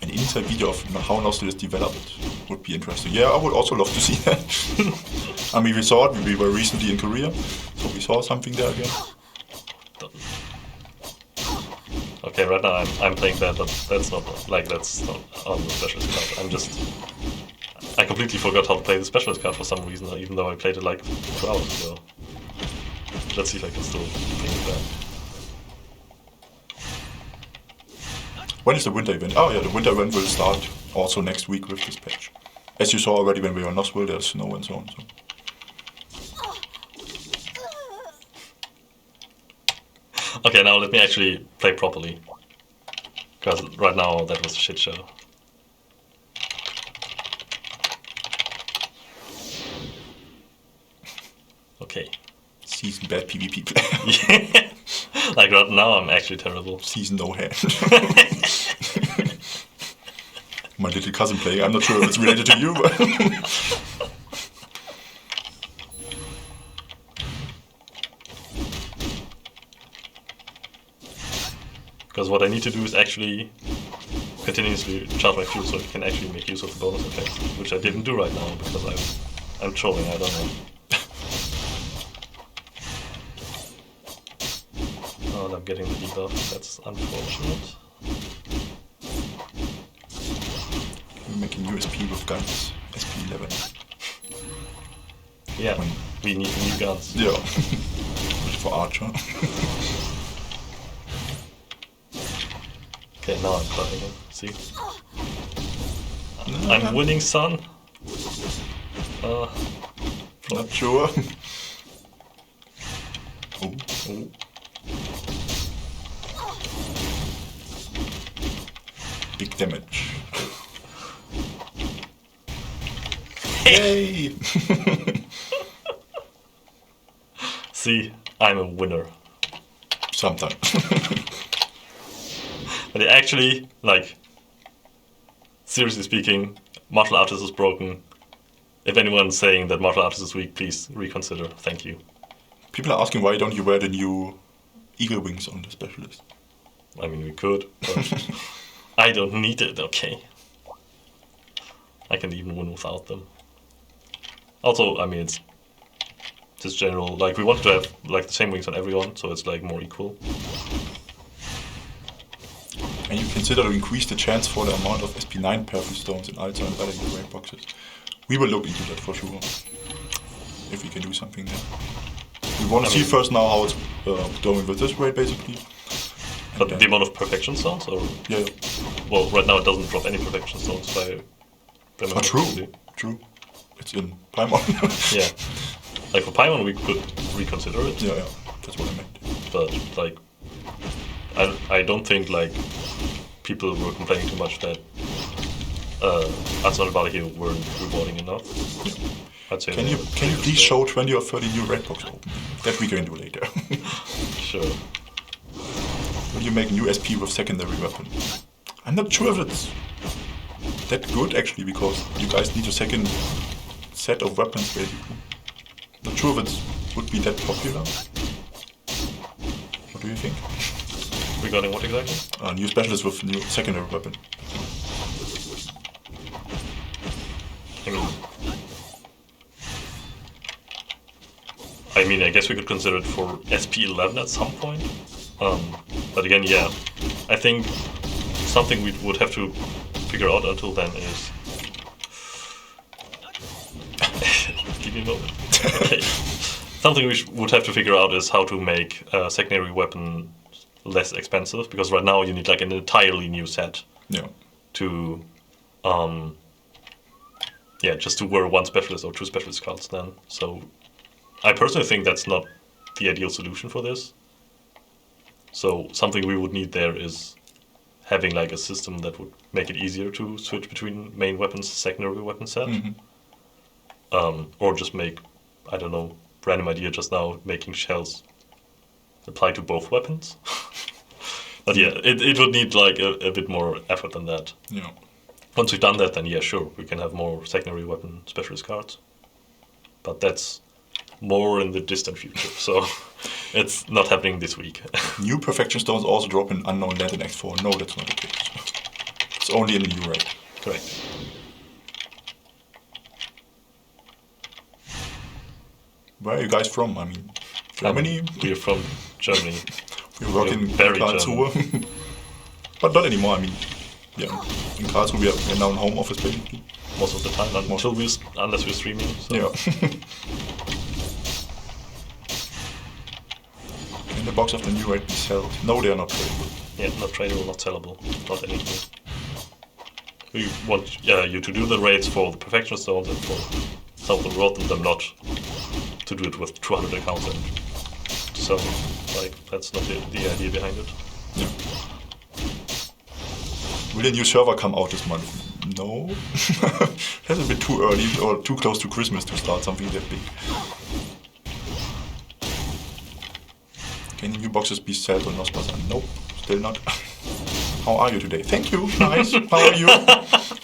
An inside video of how Nostale is developed would be interesting. Yeah, I would also love to see that. I mean, we saw it, we were recently in Korea, so we saw something there again. Okay, right now I'm playing that, but that's not on the specialist card. I completely forgot how to play the specialist card for some reason, even though I played it like 2 hours ago. Let's see if I can still bring it back. When is the winter event? Oh yeah, the winter event will start also next week with this patch. As you saw already when we were in Nostale, there's snow and so on. So. Okay, now let me actually play properly. Because right now that was a shit show. Okay. Season bad PvP player. Yeah. Like right now I'm actually terrible. Season no hand. My little cousin playing. I'm not sure if it's related to you, but... Because what I need to do is actually continuously charge my fuel so I can actually make use of the bonus effects, which I didn't do right now because I'm trolling, I don't know. Oh, and I'm getting the debuff, that's unfortunate. We're making USP with guns, SP11. Yeah, we need new guns. Yeah, for Archer. Okay, now I'm cutting him. See? I'm winning, son. Not sure. Oh. Big damage. Yay! See, I'm a winner. Sometimes. But actually, like, seriously speaking, martial artist is broken. If anyone's saying that martial artist is weak, please reconsider. Thank you. People are asking why don't you wear the new eagle wings on the specialist? I mean, we could, but I don't need it, okay? I can even win without them. Also, I mean, it's just general, like, we wanted to have, like, the same wings on everyone, so it's, like, more equal. And you consider to increase the chance for the amount of SP9 perfect stones in altri and Balli in the raid boxes. We will look into that for sure. If we can do something there. We want to see first now how it's going with this raid basically. But the amount of perfection stones? Or? Yeah. Well, right now it doesn't drop any perfection stones by... Oh, true. It's in Paimon. Yeah. Like for Paimon we could reconsider it. Yeah, that's what I meant. But like... I don't think like people were complaining too much that Arciere and Balli weren't rewarding enough. Yeah. I'd say. Can you please show 20 or 30 new red box open? That we can do later. Sure. Will you make new SP with secondary weapon? I'm not sure if it's that good actually, because you guys need a second set of weapons basically. Not sure if it would be that popular. What do you think? Regarding what exactly? New specialist with new secondary weapon. I mean, I guess we could consider it for SP11 at some point. But again, yeah, I think something we would have to figure out until then is... Give me a moment. Okay. Something we would have to figure out is how to make a secondary weapon less expensive, because right now you need like an entirely new set. Yeah. To, just to wear one specialist or two specialist cards then. So I personally think that's not the ideal solution for this. So something we would need there is having like a system that would make it easier to switch between main weapons, secondary weapon set. Or just make, I don't know, random idea just now, making shells apply to both weapons. But yeah, it would need like a bit more effort than that. Yeah. Once we've done that, then yeah, sure, we can have more secondary weapon specialist cards. But that's more in the distant future, so it's not happening this week. New perfection stones also drop in unknown land in X4. No, that's not the case. It's only in the new raid. Correct. Where are you guys from? I mean, Germany? We're from Germany. We work in very Karlsruhe. But not anymore, I mean, yeah, in Karlsruhe we're now in home office basically. Most of the time, unless we're streaming. So. Yeah. Can the box of the new raid be sold? No, they are not tradable. Yeah, not tradable, not sellable, not anything. We want you to do the raids for the perfection stones and for some of the rot them not to do it with 200 accounts and so like that's not the idea behind it. Yeah. Will a new server come out this month? No. That's a bit too early or too close to Christmas to start something that big. Can new boxes be sold on Nostale? Nope, still not. How are you today? Thank you, nice. How are you?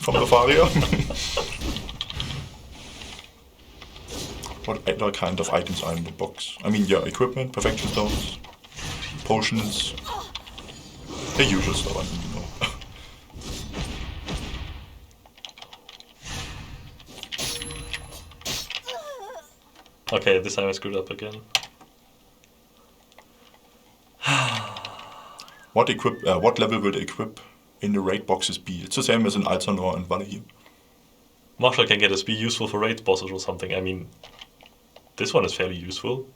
From Bavaria. What other kind of items are in the box? I mean, yeah, equipment, perfection stones, potions, the usual stuff, I mean, you know. Okay, this time I screwed up again. What level will the equip in the raid boxes be? It's the same as in Alternor and Balli here. Marshall can get us be useful for raid bosses or something. I mean, this one is fairly useful.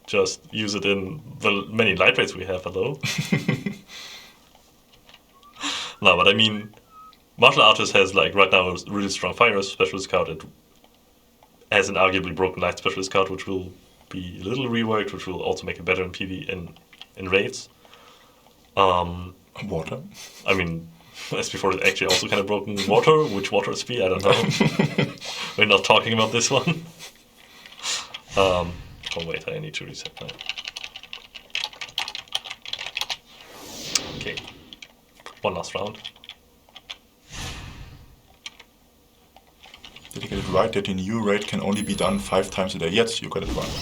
Just use it in the many light raids we have, hello? No, but I mean, Martial Artist has like right now a really strong fire specialist card. It has an arguably broken light specialist card, which will be a little reworked, which will also make it better in PV in raids. Water? I mean, SP4 is actually also kind of broken water. Which water SP? I don't know. We're not talking about this one. Oh wait, I need to reset that. Okay. One last round. Did you get it right that the new raid can only be done 5 times a day? Yes, you got it right.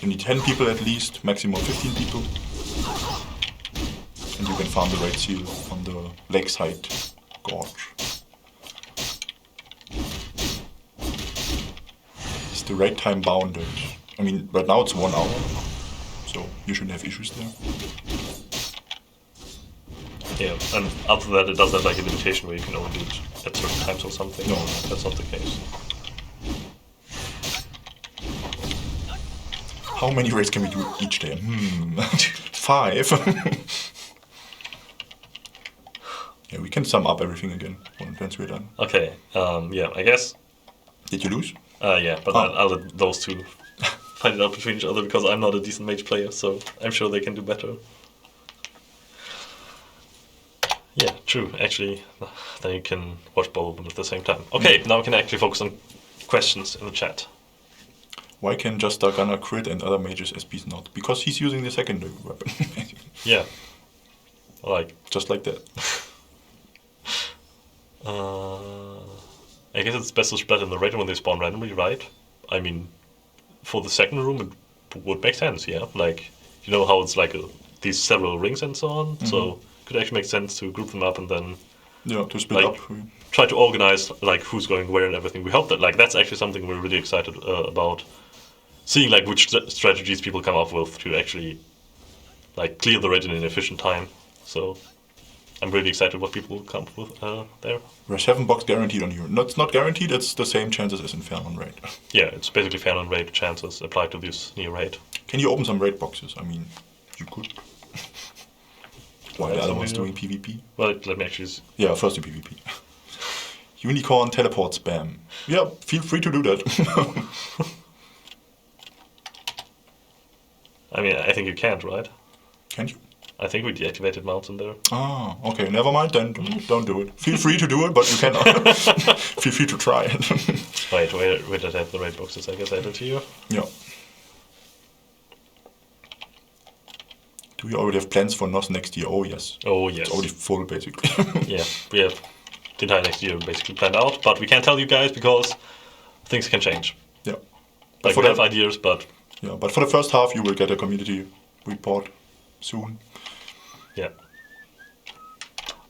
You need 10 people at least, maximum 15 people. And you can farm the raid seal on the lakeside gorge. Is the raid time bounded? I mean, right now it's 1 hour, so you shouldn't have issues there. Yeah, and after that it doesn't have like a limitation where you can only do it at certain times or something. No. That's not the case. How many raids can we do each day? 5. Yeah, we can sum up everything again once we're done. Okay, yeah, I guess. Did you lose? Yeah, but I'll let those two fight it out between each other because I'm not a decent mage player, so I'm sure they can do better. Yeah, true, actually. Then you can watch both of them at the same time. Okay, now we can actually focus on questions in the chat. Why can just Gunner crit and other mages SPs not? Because he's using the secondary weapon. Yeah. Like just like that. I guess it's best to split in the raid when they spawn randomly, right? I mean, for the second room, it would make sense, yeah. Like, you know how it's like these several rings and so on, so it could actually make sense to group them up and then to split like, up. Try to organize like who's going where and everything. We hope that like that's actually something we're really excited about, seeing like which strategies people come up with to actually like clear the raid in an efficient time. So I'm really excited what people will come up with there. We're 7 box guaranteed on you. It's not guaranteed, it's the same chances as in Fairnon raid. Yeah, it's basically Fairnon raid chances applied to this new raid. Can you open some raid boxes? I mean, you could. While the other one's doing PvP. Well, let me actually... Yeah, first do PvP. Unicorn teleport spam. Yeah, feel free to do that. I mean, I think you can't, right? Can't you? I think we deactivated mounts in there. Ah, okay, never mind then. Don't do it. Feel free to do it, but you cannot. Feel free to try it. Wait, where did I have the raid boxes? I guess I did to you. Yeah. Do we already have plans for NOS next year? Oh, yes. Oh, yes. It's already full, basically. Yeah, we have the entire next year basically planned out, but we can't tell you guys because things can change. Yeah. Like, we have ideas, but... Yeah, but for the first half, you will get a community report soon. Yeah.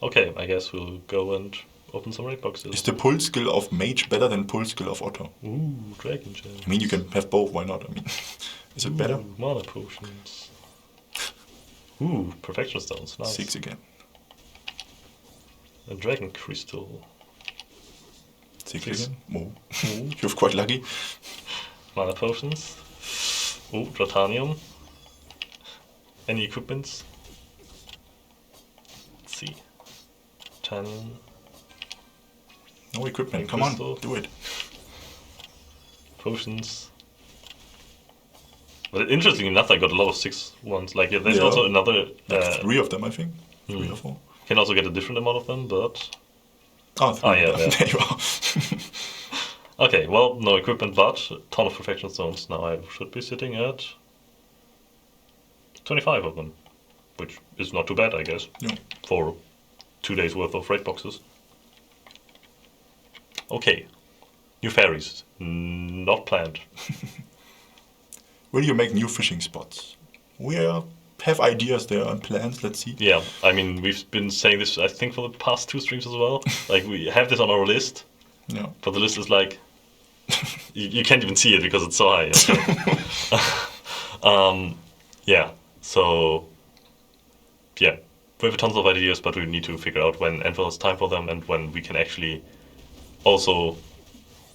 Okay, I guess we'll go and open some raid boxes. Is the pull skill of Mage better than pull skill of Otto? Ooh, Dragon Gem. I mean, you can have both, why not? I mean, is it better? Mana potions. Ooh, Perfection Stones, nice. 6 again. A Dragon Crystal. 6 again? Oh. You're quite lucky. Mana potions. Ooh, Dratanium. Any equipments? Let's see. Dratanium. No equipment, come Crystal. on, do it. Potions. But interestingly enough, I got a lot of 6 ones. Like, there's also another... like 3 of them, I think. 3 or 4. Can also get a different amount of them, but... Oh, 3. Oh, yeah. There you are. Okay, well, no equipment, but a ton of Perfection Stones. Now I should be sitting at 25 of them, which is not too bad, I guess, for 2 days worth of raid boxes. Okay, new fairies, not planned. Will you make new fishing spots? We have ideas there and plans, let's see. Yeah, I mean, we've been saying this, I think, for the past 2 streams as well. Like, we have this on our list, but the list is like, you can't even see it because it's so high. Yeah, so, yeah, we have tons of ideas, but we need to figure out when and it's time for them and when we can actually also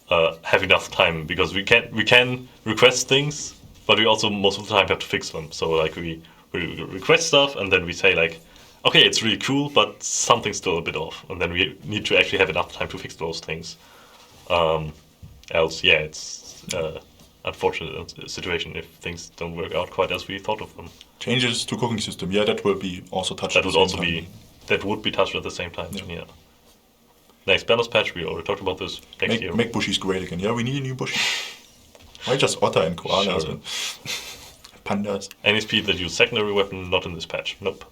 have enough time, because we can request things, but we also most of the time have to fix them. So like we request stuff and then we say like, okay, it's really cool, but something's still a bit off, and then we need to actually have enough time to fix those things. Else, yeah, it's unfortunate situation if things don't work out quite as we thought of them. Changes to cooking system, yeah, that will be also touched. That would also be touched at the same time. Yeah. Next balance patch, we already talked about this. Next year. Make bushies great again. Yeah, we need a new bushie. Why just otter and koalas and pandas? Any speed that use secondary weapon, not in this patch. Nope.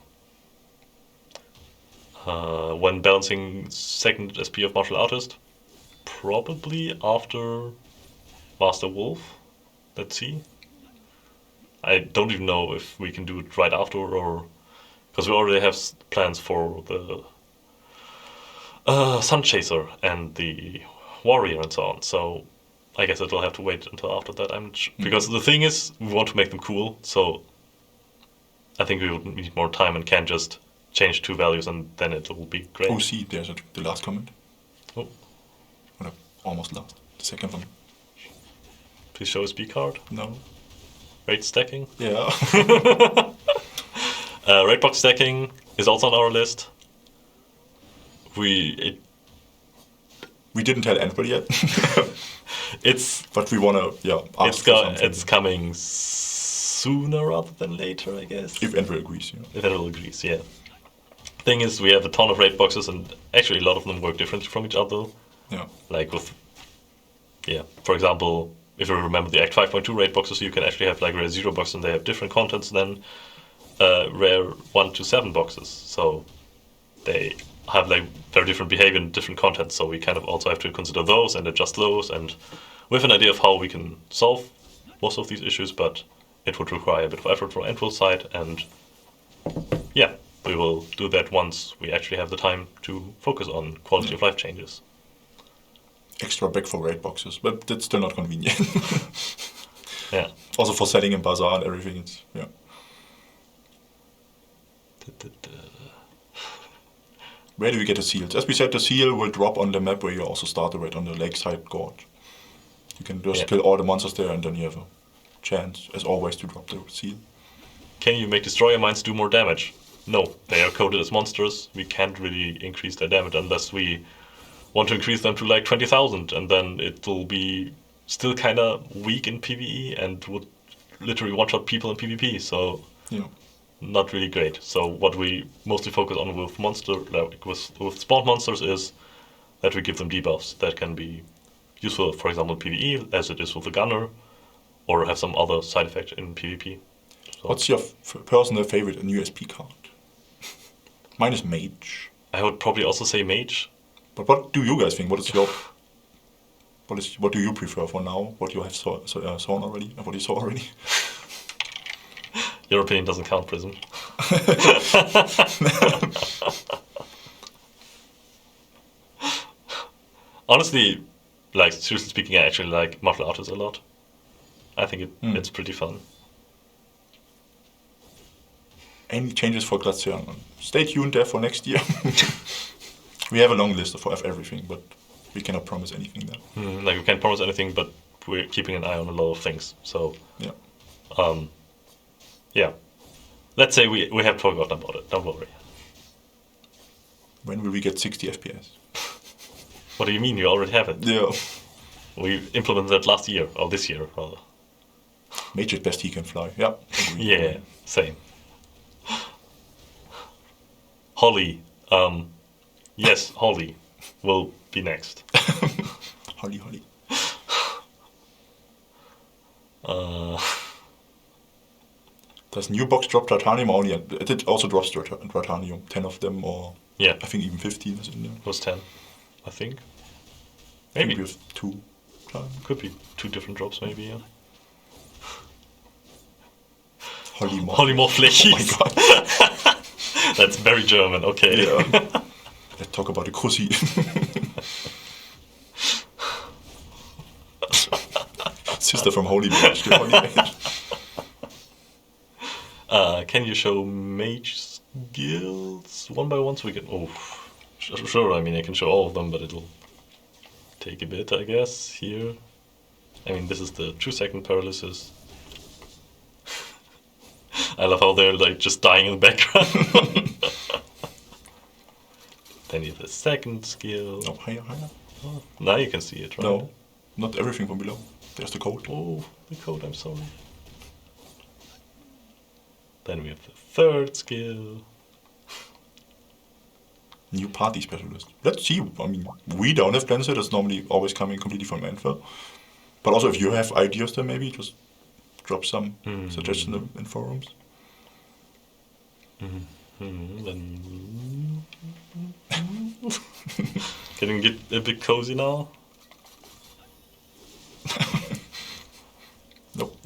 When balancing second SP of martial artist, probably after Master Wolf. Let's see. I don't even know if we can do it right after, or because we already have plans for the Sun Chaser and the Warrior and so on. So I guess it'll have to wait until after that. Because the thing is, we want to make them cool. So I think we would need more time and can't just change 2 values and then it will be great. Oh, see, there's the last comment. Oh. Or almost last. The second one. Please show a speed card. No. Raid stacking. Yeah. Raid box stacking is also on our list. We didn't tell anybody yet. But we wanna ask for something. It's coming sooner rather than later, I guess. If Enver agrees, yeah. If Enver agrees, yeah. Thing is, we have a ton of raid boxes, and actually a lot of them work differently from each other. Yeah. Like with, for example, if you remember the Act 5.2 raid boxes, you can actually have like rare 0 boxes and they have different contents than rare 1 to 7 boxes. So they have like very different behavior and different contents. So we kind of also have to consider those and adjust those, and we have an idea of how we can solve most of these issues, but it would require a bit of effort from Entral's side, and yeah, we will do that once we actually have the time to focus on quality of life changes. Extra big for raid boxes, but that's still not convenient. Yeah. Also for setting in bazaar and everything, it's, yeah. Where do we get the seals? As we said, the seal will drop on the map where you also start the raid on the lakeside gorge. You can just kill all the monsters there, and then you have a chance, as always, to drop the seal. Can you make destroyer mines do more damage? No, they are coded as monsters. We can't really increase their damage unless we want to increase them to like 20,000, and then it will be still kind of weak in PvE and would literally one-shot people in PvP, so not really great. So what we mostly focus on with with spawned monsters is that we give them debuffs that can be useful, for example, in PvE, as it is with the gunner, or have some other side effect in PvP. So what's your personal favorite in USP card? Mine is Mage. I would probably also say Mage. But what do you guys think? What is your... What do you prefer for now? What you have sawn already? What you saw already? Your opinion doesn't count, Prism. Honestly, like, seriously speaking, I actually like martial artists a lot. I think it's pretty fun. Any changes for Glacier? Stay tuned there for next year. We have a long list of everything, but we cannot promise anything there. Like, we can't promise anything, but we're keeping an eye on a lot of things. So, yeah. Let's say we have forgotten about it. Don't worry. When will we get 60 FPS? What do you mean? You already have it. Yeah. We implemented that last year, or this year, rather. Mage at best he can fly. Yeah. Yeah, same. Holly. Yes, Holly will be next. Holly. Does new box drop Tritanium only? It also drops Tritanium. 10 of them, or I think even 15 is in there. It was 10, I think. Maybe. We have 2. Could be 2 different drops, maybe, yeah. Holly Fleckies. Oh my god. That's very German, okay. Yeah. Let's talk about the Kussi. Sister from Holy Mage. Can you show mage skills one by one so we can... Oh, sure, I mean, I can show all of them, but it'll take a bit, I guess, here. I mean, this is the 2-second paralysis. I love how they're, like, just dying in the background. Then you have the second skill. No, higher. Oh, now you can see it, right? No, not everything from below. There's the code. Oh, the code, I'm sorry. Then we have the third skill. New party specialist. Let's see. I mean, we don't have plans here. That's normally always coming completely from Antwerp. But also, if you have ideas, then maybe just drop some suggestions in forums. Getting a bit cozy now. Nope.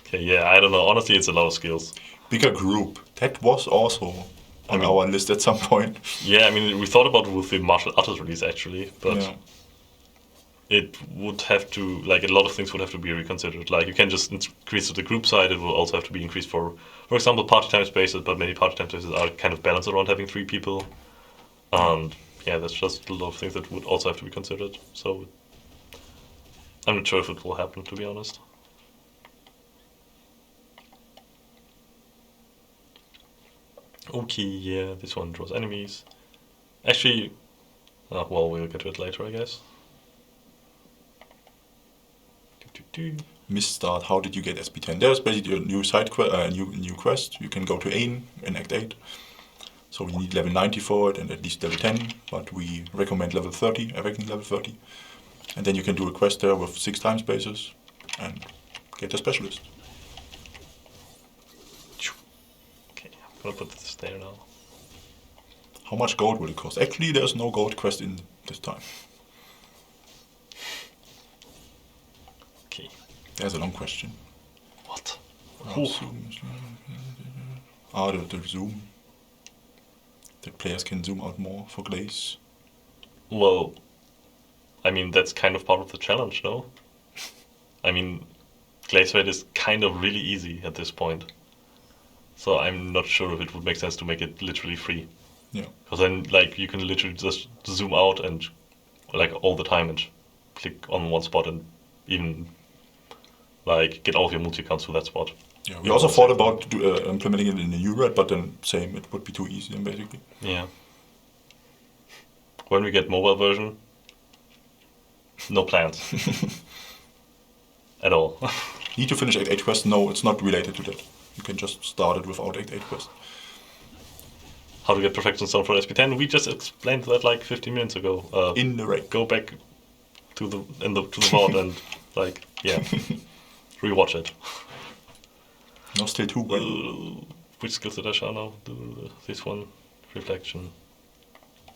Okay, yeah, I don't know. Honestly, it's a lot of skills. Bigger group. That was also on our list at some point. Yeah, I mean, we thought about it with the martial artist release, actually, but it would have to, like, a lot of things would have to be reconsidered. Like, you can't just increase the group side, it will also have to be increased for example, party time spaces, but many party time spaces are kind of balanced around having 3 people. And yeah, that's just a lot of things that would also have to be considered. So I'm not sure if it will happen, to be honest. Okay, yeah, this one draws enemies. Actually, well, we'll get to it later, I guess. Misstart. How did you get SP10? There's basically a new side quest, new quest. You can go to Ain in Act 8. So we need level 90 for it and at least level 10, but we recommend level 30, awakening level 30. And then you can do a quest there with 6 time spaces and get a specialist. Okay, I'm gonna put this there now. How much gold will it cost? Actually, there's no gold quest in this time. Okay. There's a long question. What? The zoom. That players can zoom out more for glaze. Well, I mean, that's kind of part of the challenge, no? I mean, glaze rate is kind of really easy at this point. So I'm not sure if it would make sense to make it literally free. Yeah. Because then, like, you can literally just zoom out and, like, all the time and click on one spot and even, like, get all of your multi-accounts to that spot. Yeah, we also thought about implementing it in the new red, but then same, it would be too easy, basically. Yeah. When we get mobile version, no plans. At all. Need to finish 8 quest? No, it's not related to that. You can just start it without 8 quest. How to get Perfection Stone for SP10? We just explained that like 15 minutes ago. In the raid. Go back to the vault and like rewatch it. No, still too well. Which skills did I show now? This one, reflection.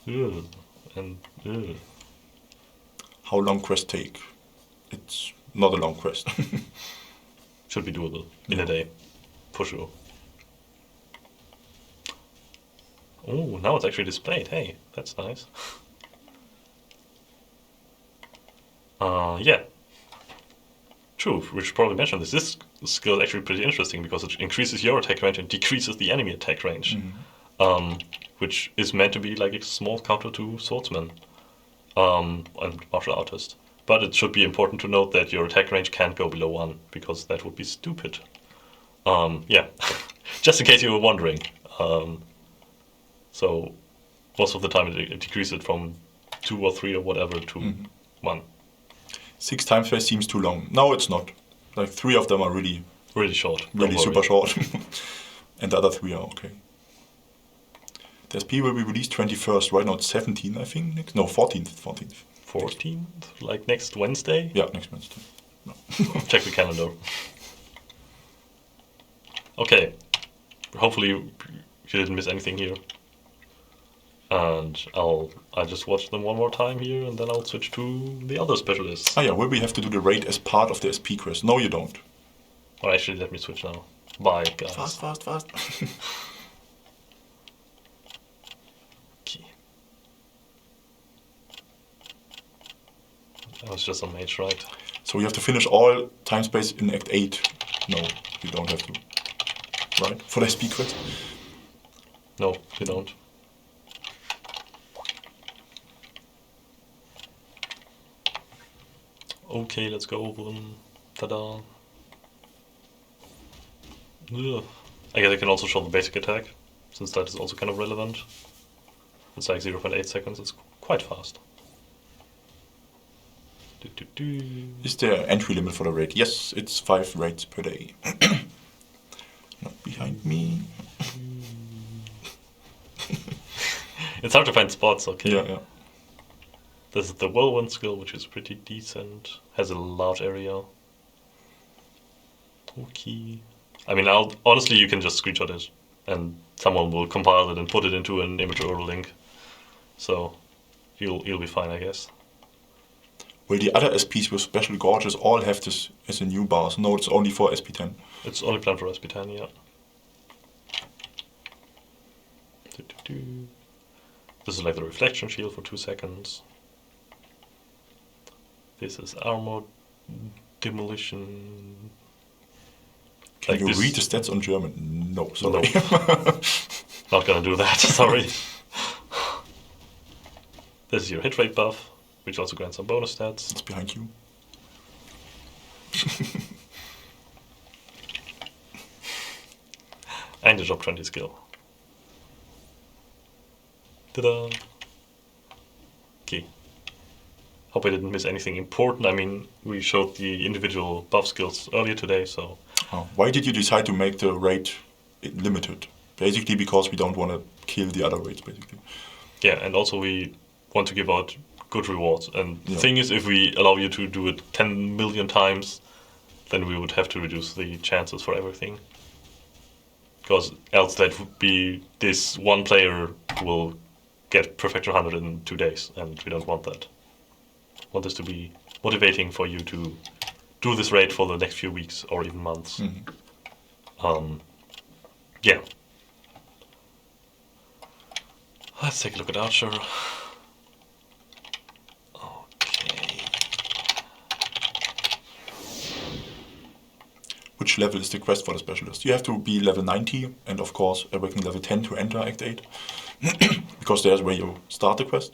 And how long quest take? It's not a long quest. Should be doable in a day, for sure. Oh, now it's actually displayed. Hey, that's nice. Yeah. True, we should probably mention this. This skill is actually pretty interesting because it increases your attack range and decreases the enemy attack range. Which is meant to be like a small counter to swordsman and martial artist. But it should be important to note that your attack range can't go below 1, because that would be stupid. Yeah, just in case you were wondering. So most of the time it decreases it from 2 or 3 or whatever to 1. 6 time space seems too long. No, it's not. Like 3 of them are really short. Really super short. And the other 3 are okay. The SP will be released 21st, right now it's 17th, I think. No, 14th. 14th? Like next Wednesday? Yeah, next Wednesday. No. Check the calendar. Okay. Hopefully you didn't miss anything here. And I'll just watch them one more time here, and then I'll switch to the other specialists. Ah yeah, will we have to do the raid as part of the SP quest? No, you don't. Well, actually, let me switch now. Bye, guys. Fast. Okay. That was just a mage, right? So you have to finish all time space in Act 8. No, you don't have to. Right? For the SP quest? No, you don't. Okay, let's go over them. Ta-da. Ugh. I guess I can also show the basic attack, since that is also kind of relevant. It's like 0.8 seconds, it's quite fast. Is there an entry limit for the raid? Yes, it's 5 raids per day. Not behind me. It's hard to find spots, okay. Yeah. This is the whirlwind skill, which is pretty decent. Has a large area. Okay. I mean, honestly, you can just screenshot it, and someone will compile it and put it into an image or a link. So you'll be fine, I guess. Will the other SPs with special gorges all have this as a new bar? So no, it's only for SP10. It's only planned for SP10, yeah. This is like the reflection shield for 2 seconds. This is armor demolition. Can like you this. read the stats on German? No, sorry. No. Not gonna do that, sorry. This is your hit rate buff, which also grants some bonus stats. It's behind you. And the job 20 skill. Ta-da! Okay. Hope I didn't miss anything important. I mean, we showed the individual buff skills earlier today, so... Oh, why did you decide to make the raid limited? Basically because we don't want to kill the other raids, basically. Yeah, and also we want to give out good rewards. And the Yeah. thing is, if we allow you to do it 10 million times, then we would have to reduce the chances for everything. Because else that would be this one player will get Perfector 100 in 2 days, and we don't want that. We want this to be motivating for you to do this raid for the next few weeks or even months. Yeah. Let's take a look at Arciere. Okay. Which level is the quest for the specialist? You have to be level 90, and of course awakening level 10 to enter Act 8. Because there's where you start the quest.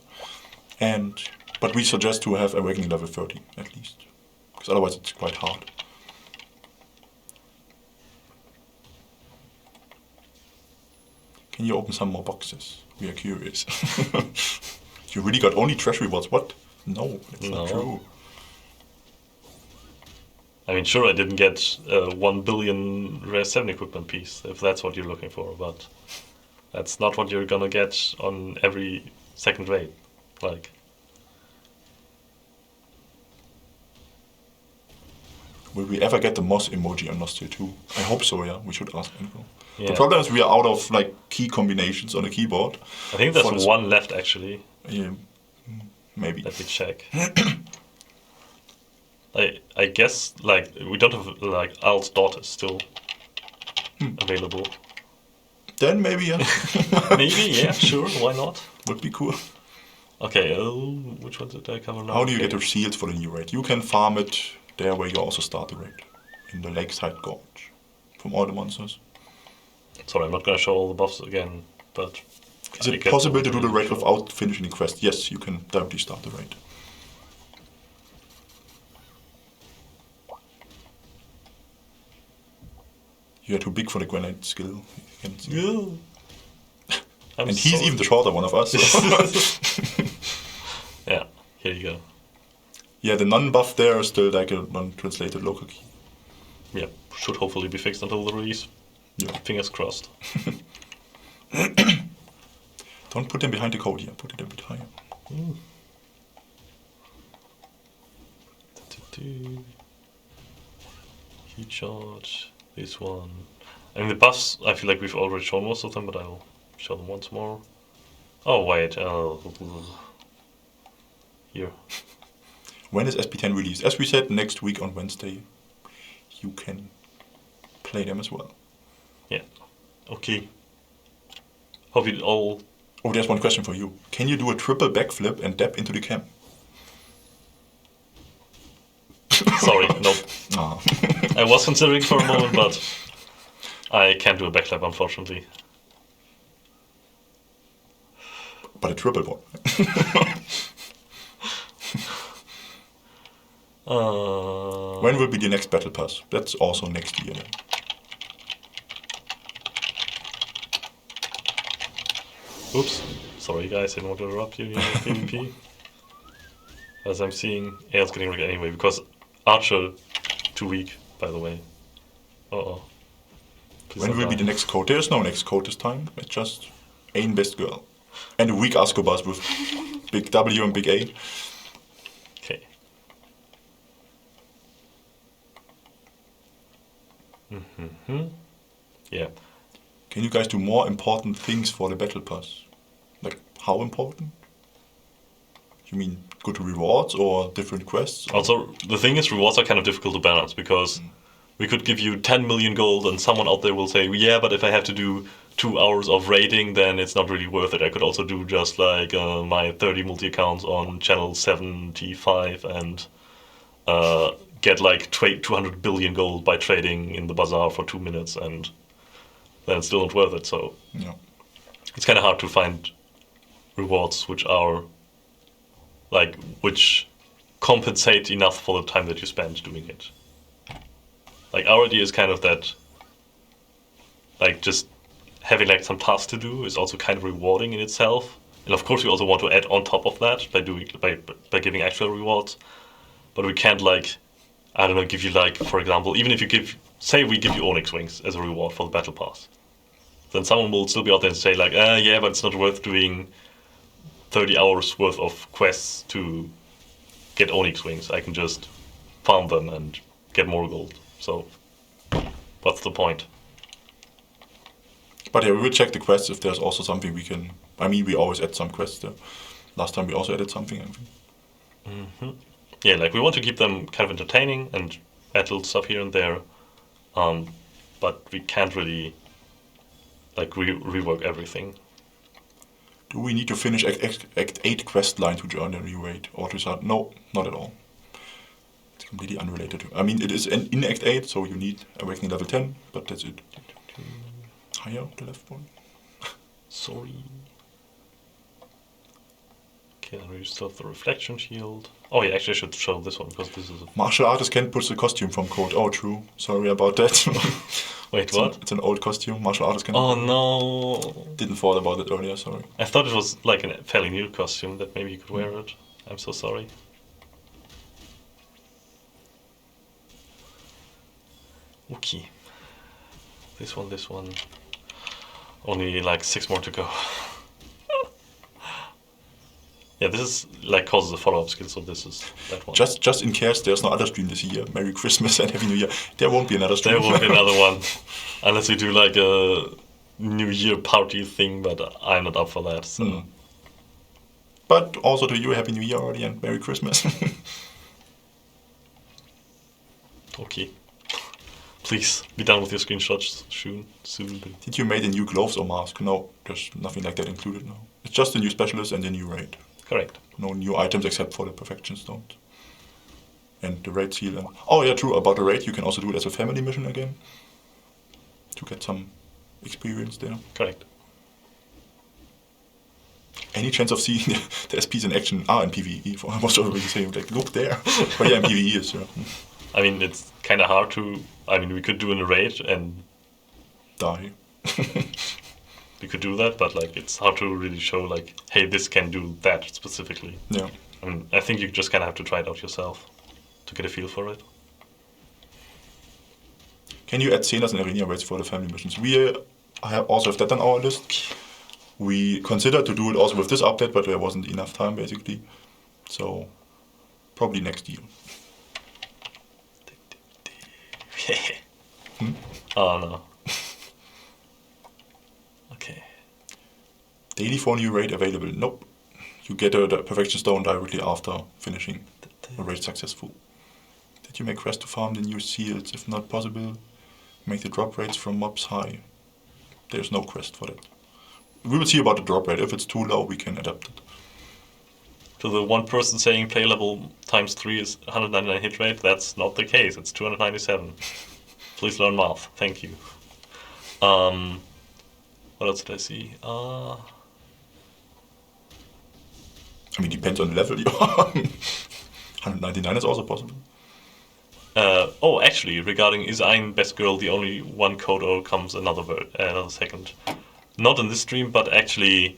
But we suggest to have awakening level 30 at least. Because otherwise it's quite hard. Can you open some more boxes? We are curious. You really got only trash rewards? What? No, it's not true. I mean, sure, I didn't get 1 billion rare 7 equipment piece, if that's what you're looking for, but that's not what you're gonna get on every second raid. Like, will we ever get the moss emoji on Nostale 2? I hope so, yeah. We should ask Info. yeah. The problem is we are out of like key combinations on the keyboard. I think there's one left, actually. Yeah, maybe. Let me check. I guess, like, we don't have, like, Al's daughter still available. Then maybe, yeah. Maybe, yeah, sure, why not? Would be cool. Okay, which one did I cover now? How do you get your shield for the new raid? You can farm it there where you also start the raid. In the Lakeside Gorge. From all the monsters. Sorry, I'm not gonna show all the buffs again, but... Is it possible to do the raid without finishing the quest? Yes, you can directly start the raid. You're too big for the grenade skill. Yeah. And he's even the shorter one of us. So. Yeah, here you go. Yeah, the non-buff there is still like a non-translated local key. Yeah, should hopefully be fixed until the release. Yeah. Fingers crossed. Don't put them behind the code here, put it a bit higher. Heat charge, this one. I mean, the buffs, I feel like we've already shown most of them, but I'll show them once more. Oh, wait. Here. When is SP10 released? As we said, next week on Wednesday, you can play them as well. Yeah. Okay. Hope you all... Oh, there's one question for you. Can you do a triple backflip and dab into the cam? Sorry, nope. Ah. I was considering for a moment, but I can't do a backflip, unfortunately. But a triple one. When will be the next battle pass? That's also next year then. Oops. Sorry guys, I didn't want to interrupt you in PvP. As I'm seeing, it's getting rid anyway, because Arciere, too weak, by the way. Uh-oh. When will be the next code? There's no next code this time. It's just AinBestGirl. And a weak Ascobas with big W and big A. Okay. Yeah. Can you guys do more important things for the battle pass? Like, how important? You mean good rewards or different quests? Or? Also, the thing is, rewards are kind of difficult to balance, because we could give you 10 million gold and someone out there will say, yeah, but if I have to do 2 hours of raiding, then it's not really worth it. I could also do just like my 30 multi-accounts on channel 75 and get like 200 billion gold by trading in the bazaar for 2 minutes, and then it's still not worth it. So yeah. It's kind of hard to find rewards which are like, which compensate enough for the time that you spend doing it. Like, our idea is kind of that, like, just having like some tasks to do is also kind of rewarding in itself. And of course we also want to add on top of that by giving actual rewards. But we can't, like, I don't know, give you, like, for example, even if you say we give you Onyx Wings as a reward for the battle pass. then someone will still be out there and say like, yeah, but it's not worth doing 30 hours worth of quests to get Onyx wings. I can just farm them and get more gold. So what's the point? But yeah, we will check the quests if there's also something we can... I mean, we always add some quests there. Last time we also added something, I think. Mm-hmm. Yeah, like we want to keep them kind of entertaining and add little stuff here and there. But we can't really like rework everything. Do we need to finish Act 8 quest line to earn a new raid? Or to start? No, not at all. It's completely unrelated to... I mean, it is in Act 8, so you need Awakening level 10, but that's it. Higher, the left one. Sorry. Okay, then we still have the reflection shield. Oh yeah, actually I should show this one because this is a... Martial artist can't put the costume from code. Oh, true. Sorry about that. Wait, what? It's an old costume. Martial artist can't... Oh no! Didn't thought about it earlier, sorry. I thought it was like a fairly new costume that maybe you could wear it. I'm so sorry. Okay. This one. Only like 6 more to go. Yeah, this is like causes a follow-up skill, so this is that one. Just in case there's no other stream this year. Merry Christmas and Happy New Year. There won't be another stream. There won't be another one. Unless we do like a New Year party thing, but I'm not up for that. So. But also to you, Happy New Year already and Merry Christmas. Okay. Please, be done with your screenshots soon. Did you make a new gloves or mask? No, there's nothing like that included now. It's just a new specialist and a new raid. Correct. No new items except for the perfection stones. And the raid seal. And oh yeah, true, about the raid, you can also do it as a family mission again. To get some experience there. Correct. Any chance of seeing the SPs in action are in PvE? I was already saying, like, look there. But yeah, in PvE is, yeah. I mean, it's kind of hard to... I mean, we could do a raid and... Die. We could do that, but like it's hard to really show like, hey, this can do that specifically. Yeah. I mean, I think you just kind of have to try it out yourself to get a feel for it. Can you add scenas and arena raids for the family missions? We also have that on our list. We considered to do it also with this update, but there wasn't enough time basically. So probably next year. Oh no. Okay. Daily for new raid available. Nope. You get the perfection stone directly after finishing a raid successful. Did you make quest to farm the new seals? If not possible, make the drop rates from mobs high. There's no quest for that. We will see about the drop rate. If it's too low, we can adapt it. To the one person saying play level times 3 is 199 hit rate, that's not the case. It's 297. Please learn math. Thank you. What else did I see? I mean, depends on the level you are. 199 is also possible. Oh, actually, regarding is AinBestGirl the only one code or comes another second? Not in this stream, but actually,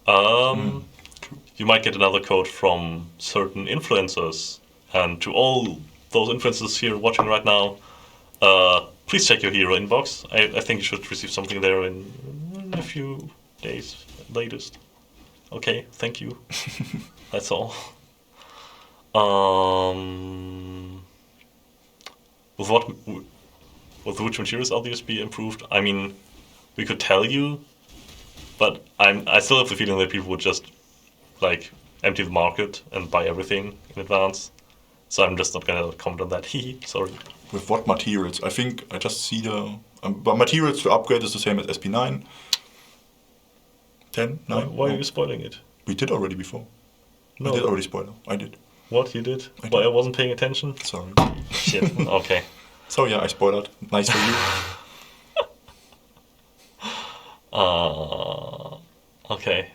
you might get another code from certain influencers. And to all those influencers here watching right now, please check your hero inbox. I think you should receive something there in a few days, latest. Okay, thank you. That's all. With which materials are the USB improved? I mean, we could tell you, but I still have the feeling that people would just like empty the market and buy everything in advance. So I'm just not gonna comment on that. Sorry. With what materials? I think I just see the but materials to upgrade is the same as SP9. 10, 9. Why are you spoiling it? We did already before. No. I did already spoiler. I did. What, you did? I Why I wasn't paying attention? Sorry. Shit, okay. So yeah, I spoiled. Nice for you. Okay.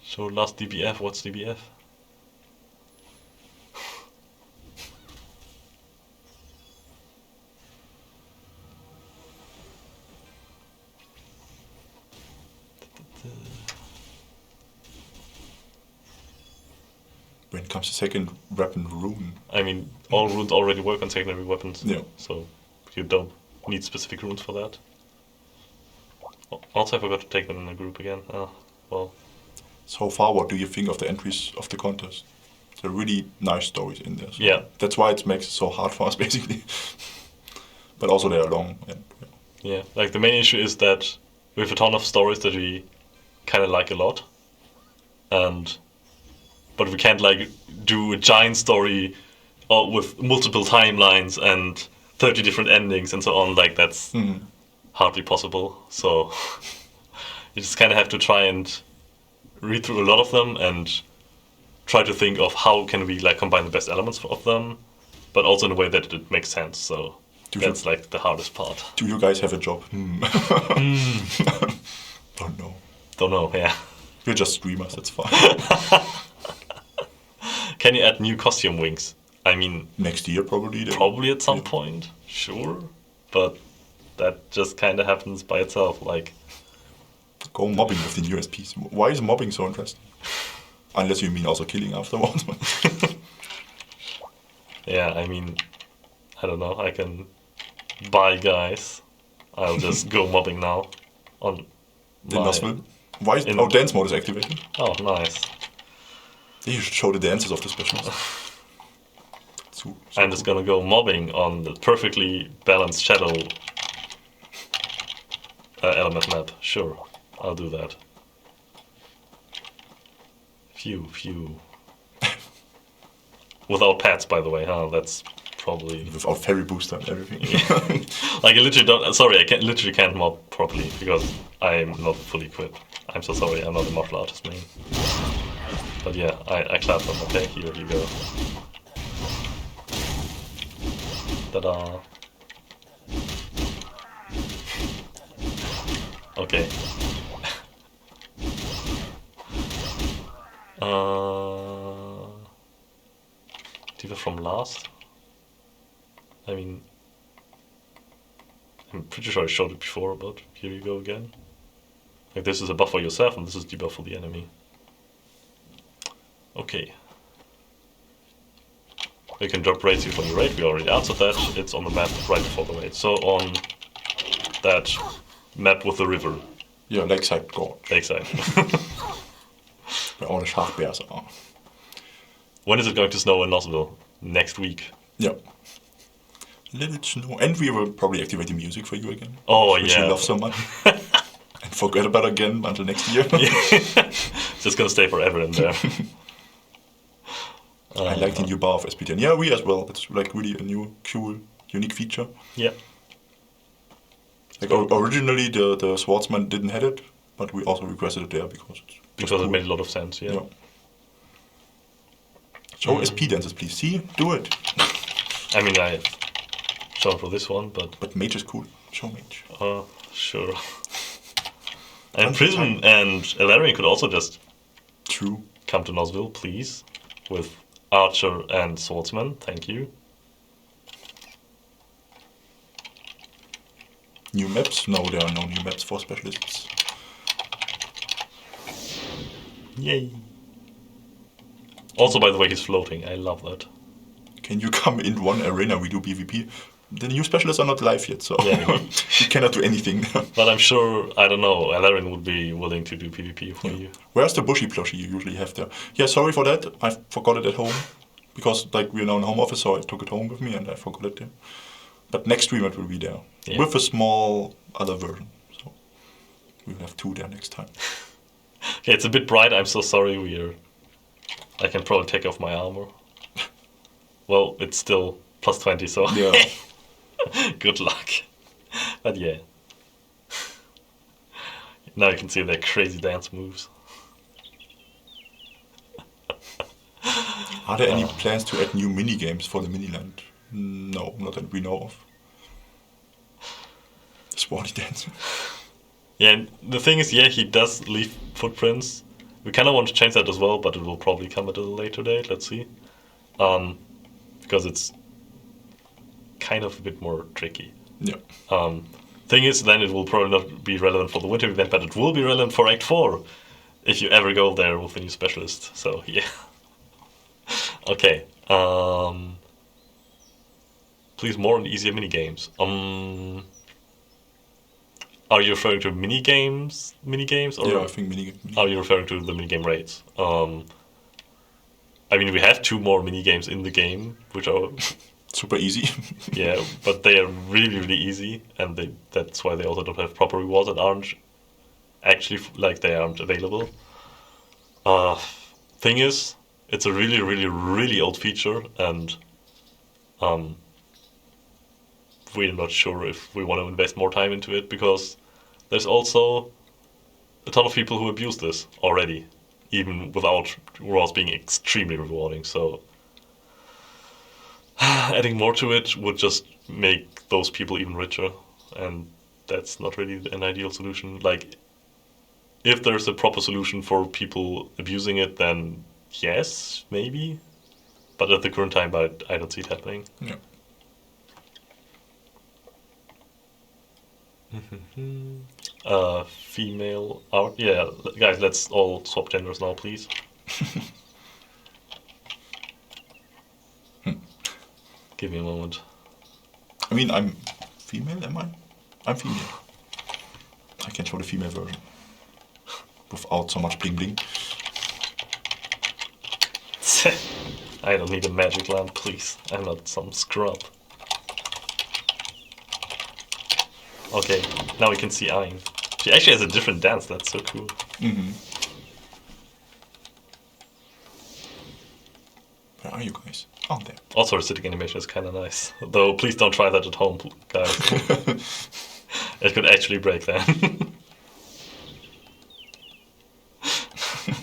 So last DBF, what's DBF? When comes the second weapon rune? I mean, all runes already work on secondary weapons. Yeah. So you don't need specific runes for that. Also, I forgot to take them in a group again. Oh, well. So far, what do you think of the entries of the contest? There are really nice stories in there. So Yeah. that's why it makes it so hard for us, basically. But also they are long. And, Yeah, like the main issue is that we have a ton of stories that we kind of like a lot, but we can't like do a giant story with multiple timelines and 30 different endings and so on. Like that's hardly possible. So you just kind of have to try and read through a lot of them and try to think of how can we like combine the best elements of them, but also in a way that it makes sense. So that's like the hardest part. Do you guys have a job? Don't know. Don't know, yeah. We're just streamers, that's fine. Can you add new costume wings? I mean... Next year, probably. Probably at some point, sure. But that just kind of happens by itself, like... Go mobbing with the new SPs. Why is mobbing so interesting? Unless you mean also killing afterwards. Yeah, I mean... I don't know, I can... Bye, guys. I'll just go mobbing now. On Nostale. Why is... Oh, dance mode is activated. Oh, nice. You should show the dances of the specials. So I'm just gonna go mobbing on the perfectly balanced shadow element map. Sure, I'll do that. Phew. Without pets, by the way, huh? That's probably... Without fairy booster and everything. Yeah. Like, I literally don't... Sorry, I literally can't mob properly because I'm not fully equipped. I'm so sorry, I'm not a martial artist main. But yeah, I clap them. Okay, here you go. Ta-da. Okay. Diva from last? I mean... I'm pretty sure I showed it before, but here you go again. Like, this is a buff for yourself, and this is debuff for the enemy. Okay. You can drop raids here for your raid, we already answered that. It's on the map right before the raid. So on that map with the river. Yeah, Lakeside Gorge. Lakeside. Where all the shark bears are. When is it going to snow in Nostale? Next week. Yeah. Let it snow. And we will probably activate the music for you again. Oh, which you love so much. And forget about it again until next year. It's just gonna stay forever in there. I like the new bar of SP10. Yeah, we as well. It's like really a new, cool, unique feature. Yeah. Like originally the swordsman didn't have it, but we also requested it there because it made a lot of sense, yeah. Show SP dances, please. See? Do it. I mean, I have shown for this one, but... But Mage is cool. Show Mage. Sure. And Prism and Elarian could also just... True. Come to Nostale, please. With Archer and Swordsman, thank you. New maps? No, there are no new maps for specialists. Yay. Also, by the way, he's floating. I love that. Can you come in one arena? We do PvP. The new specialists are not live yet, so you cannot do anything. But I'm sure, I don't know, Elarian would be willing to do PvP for you. Where's the bushy plushie you usually have there? Yeah, sorry for that. I forgot it at home. Because like we're now in home office, so I took it home with me and I forgot it there. But next stream it will be there. Yeah. With a small other version. So we'll have 2 there next time. Okay, it's a bit bright, I'm so sorry. I can probably take off my armor. Well, it's still plus 20, so yeah. Good luck. But yeah. Now you can see their crazy dance moves. Are there any plans to add new mini-games for the miniland? No, not that we know of. Sporty dance. Yeah, and the thing is, yeah, he does leave footprints. We kind of want to change that as well, but it will probably come at a later date, let's see. Because it's kind of a bit more tricky. Yeah. Thing is, then it will probably not be relevant for the winter event, but it will be relevant for Act 4 if you ever go there with a new specialist. So, yeah. Okay. Please, more and easier minigames. Are you referring to mini games, or Yeah, I think mini. are you referring to the minigame raids? I mean, we have 2 more minigames in the game, which are Super easy. yeah, but they are really, really easy, and that's why they also don't have proper rewards and aren't actually they aren't available. Thing is, it's a really, really, really old feature, and we're not sure if we want to invest more time into it, because there's also a ton of people who abuse this already, even without rewards being extremely rewarding. So adding more to it would just make those people even richer, and that's not really an ideal solution. Like, if there's a proper solution for people abusing it, then yes, maybe. But at the current time, I don't see it happening. Yeah. Female art. Yeah, guys, let's all swap genders now, please. Give me a moment. I mean, I'm female, am I? I'm female. I can show the female version. Without so much bling bling. I don't need a magic lamp, please. I'm not some scrub. Okay, now we can see Ain. She actually has a different dance, that's so cool. Mm-hmm. Where are you guys? Oh, there. Also, her sitting animation is kind of nice. Though, please don't try that at home, guys. It could actually break them.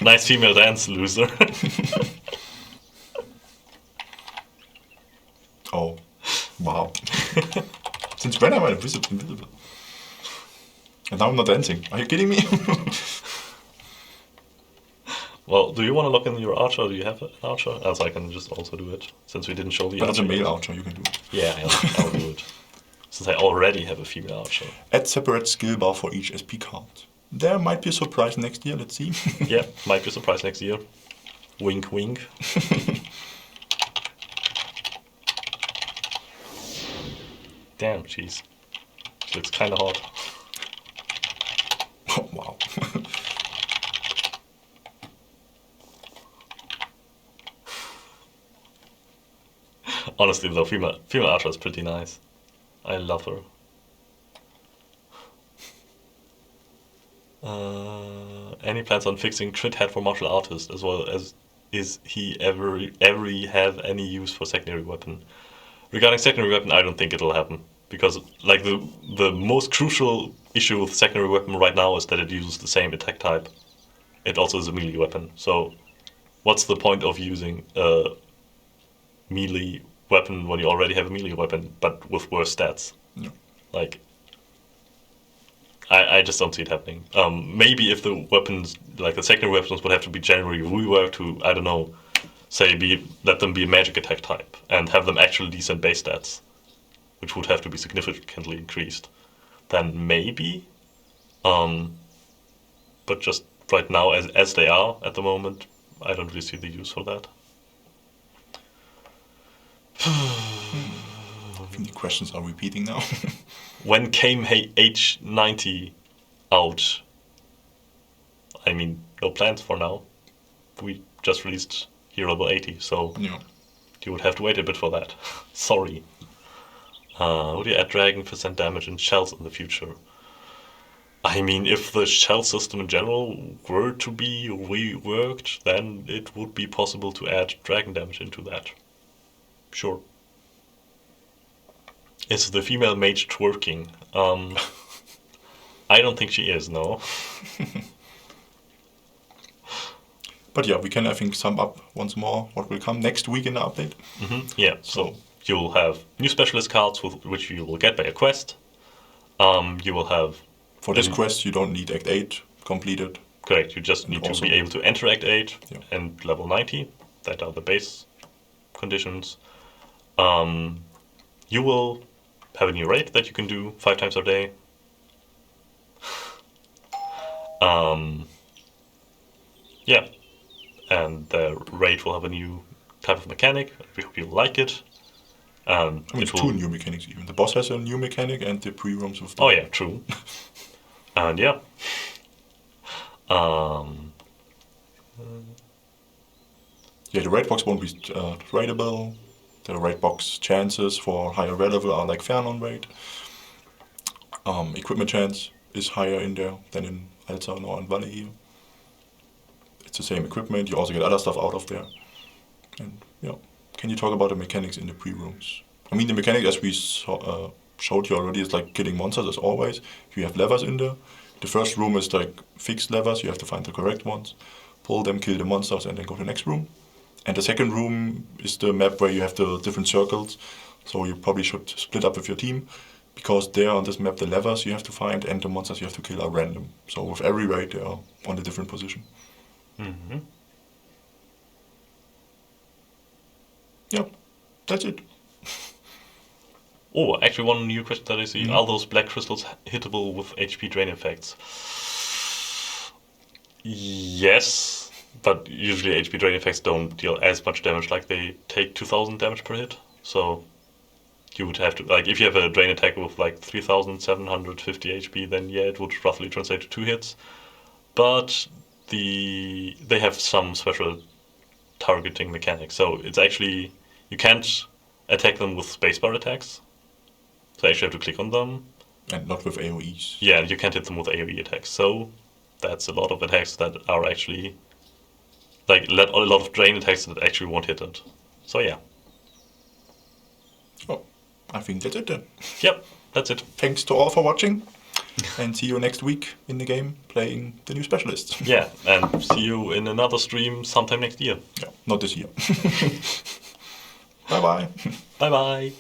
Nice female dance, loser. Oh, wow. Since when am I invisible? And now I'm not dancing. Are you kidding me? Well, do you want to look in your archer? Do you have an archer? Else I can just also do it, since we didn't show the But it's archer. a male archer, you can do it. Yeah, I'll do it. Since I already have a female archer. Add separate skill bar for each SP card. There might be a surprise next year, let's see. Yeah, might be a surprise next year. Wink, wink. Damn, jeez. She looks kind of hot. Oh, wow. Honestly, though, female archer is pretty nice. I love her. Any plans on fixing crit head for martial artists, as well as is he ever have any use for secondary weapon? Regarding secondary weapon, I don't think it'll happen, because like the most crucial issue with secondary weapon right now is that it uses the same attack type. It also is a melee weapon. So, what's the point of using a melee weapon when you already have a melee weapon, but with worse stats? Yeah. Like, I just don't see it happening. Maybe if the weapons, like the secondary weapons, would have to be generally reworked to, I don't know, say let them be a magic attack type and have them actually decent base stats, which would have to be significantly increased. Then maybe, but just right now, as they are at the moment, I don't really see the use for that. I think the questions are repeating now. When came H90 out? I mean, no plans for now. We just released Hero Level 80, so Yeah. you would have to wait a bit for that. Sorry. Would you add dragon % damage and shells in the future? I mean, if the shell system in general were to be reworked, then it would be possible to add dragon damage into that. Sure. Is the female mage twerking? I don't think she is, no. But yeah, we can, I think, sum up once more what will come next week in the update. Yeah, so you'll have new specialist cards, which you will get by a quest. You will have... For this quest, you don't need Act 8 completed. Correct, you just need to be able to enter Act 8 and level 90. That are the base conditions. You will have a new raid that you can do 5 times a day. Yeah, and the raid will have a new type of mechanic. We hope you like it. I mean, it's 2 new mechanics even. The boss has a new mechanic and the pre-roms with the... Oh yeah, true. And yeah. Yeah, the right box won't be rateable. The right box chances for higher rare level are like fair non-rate. Equipment chance is higher in there than in Altri or in Balli here. It's the same equipment, you also get other stuff out of there. And yeah, can you talk about the mechanics in the pre-rooms? I mean, the mechanic, as we showed you already, is like killing monsters as always. You have levers in there. The first room is like fixed levers, you have to find the correct ones, pull them, kill the monsters, and then go to the next room. And the second room is the map where you have the different circles, so you probably should split up with your team, because there on this map the levers you have to find and the monsters you have to kill are random. So with every raid they are on a different position. Mm-hmm. Yeah, that's it. Oh, actually one new question that I see, are those black crystals hittable with HP drain effects? Yes, but usually HP drain effects don't deal as much damage, like they take 2000 damage per hit, so you would have to, like, if you have a drain attack with like 3750 HP, then yeah, it would roughly translate to 2 hits, but they have some special targeting mechanics, so it's actually, you can't attack them with spacebar attacks, so you actually have to click on them. And not with AoEs. Yeah, you can't hit them with AoE attacks, so that's a lot of attacks that are actually, like, a lot of drain attacks that actually won't hit it. So yeah. Oh, I think that's it then. Yep, that's it. Thanks to all for watching, and see you next week in the game playing the new specialist. Yeah, and see you in another stream sometime next year. Yeah, not this year. Bye bye. Bye bye.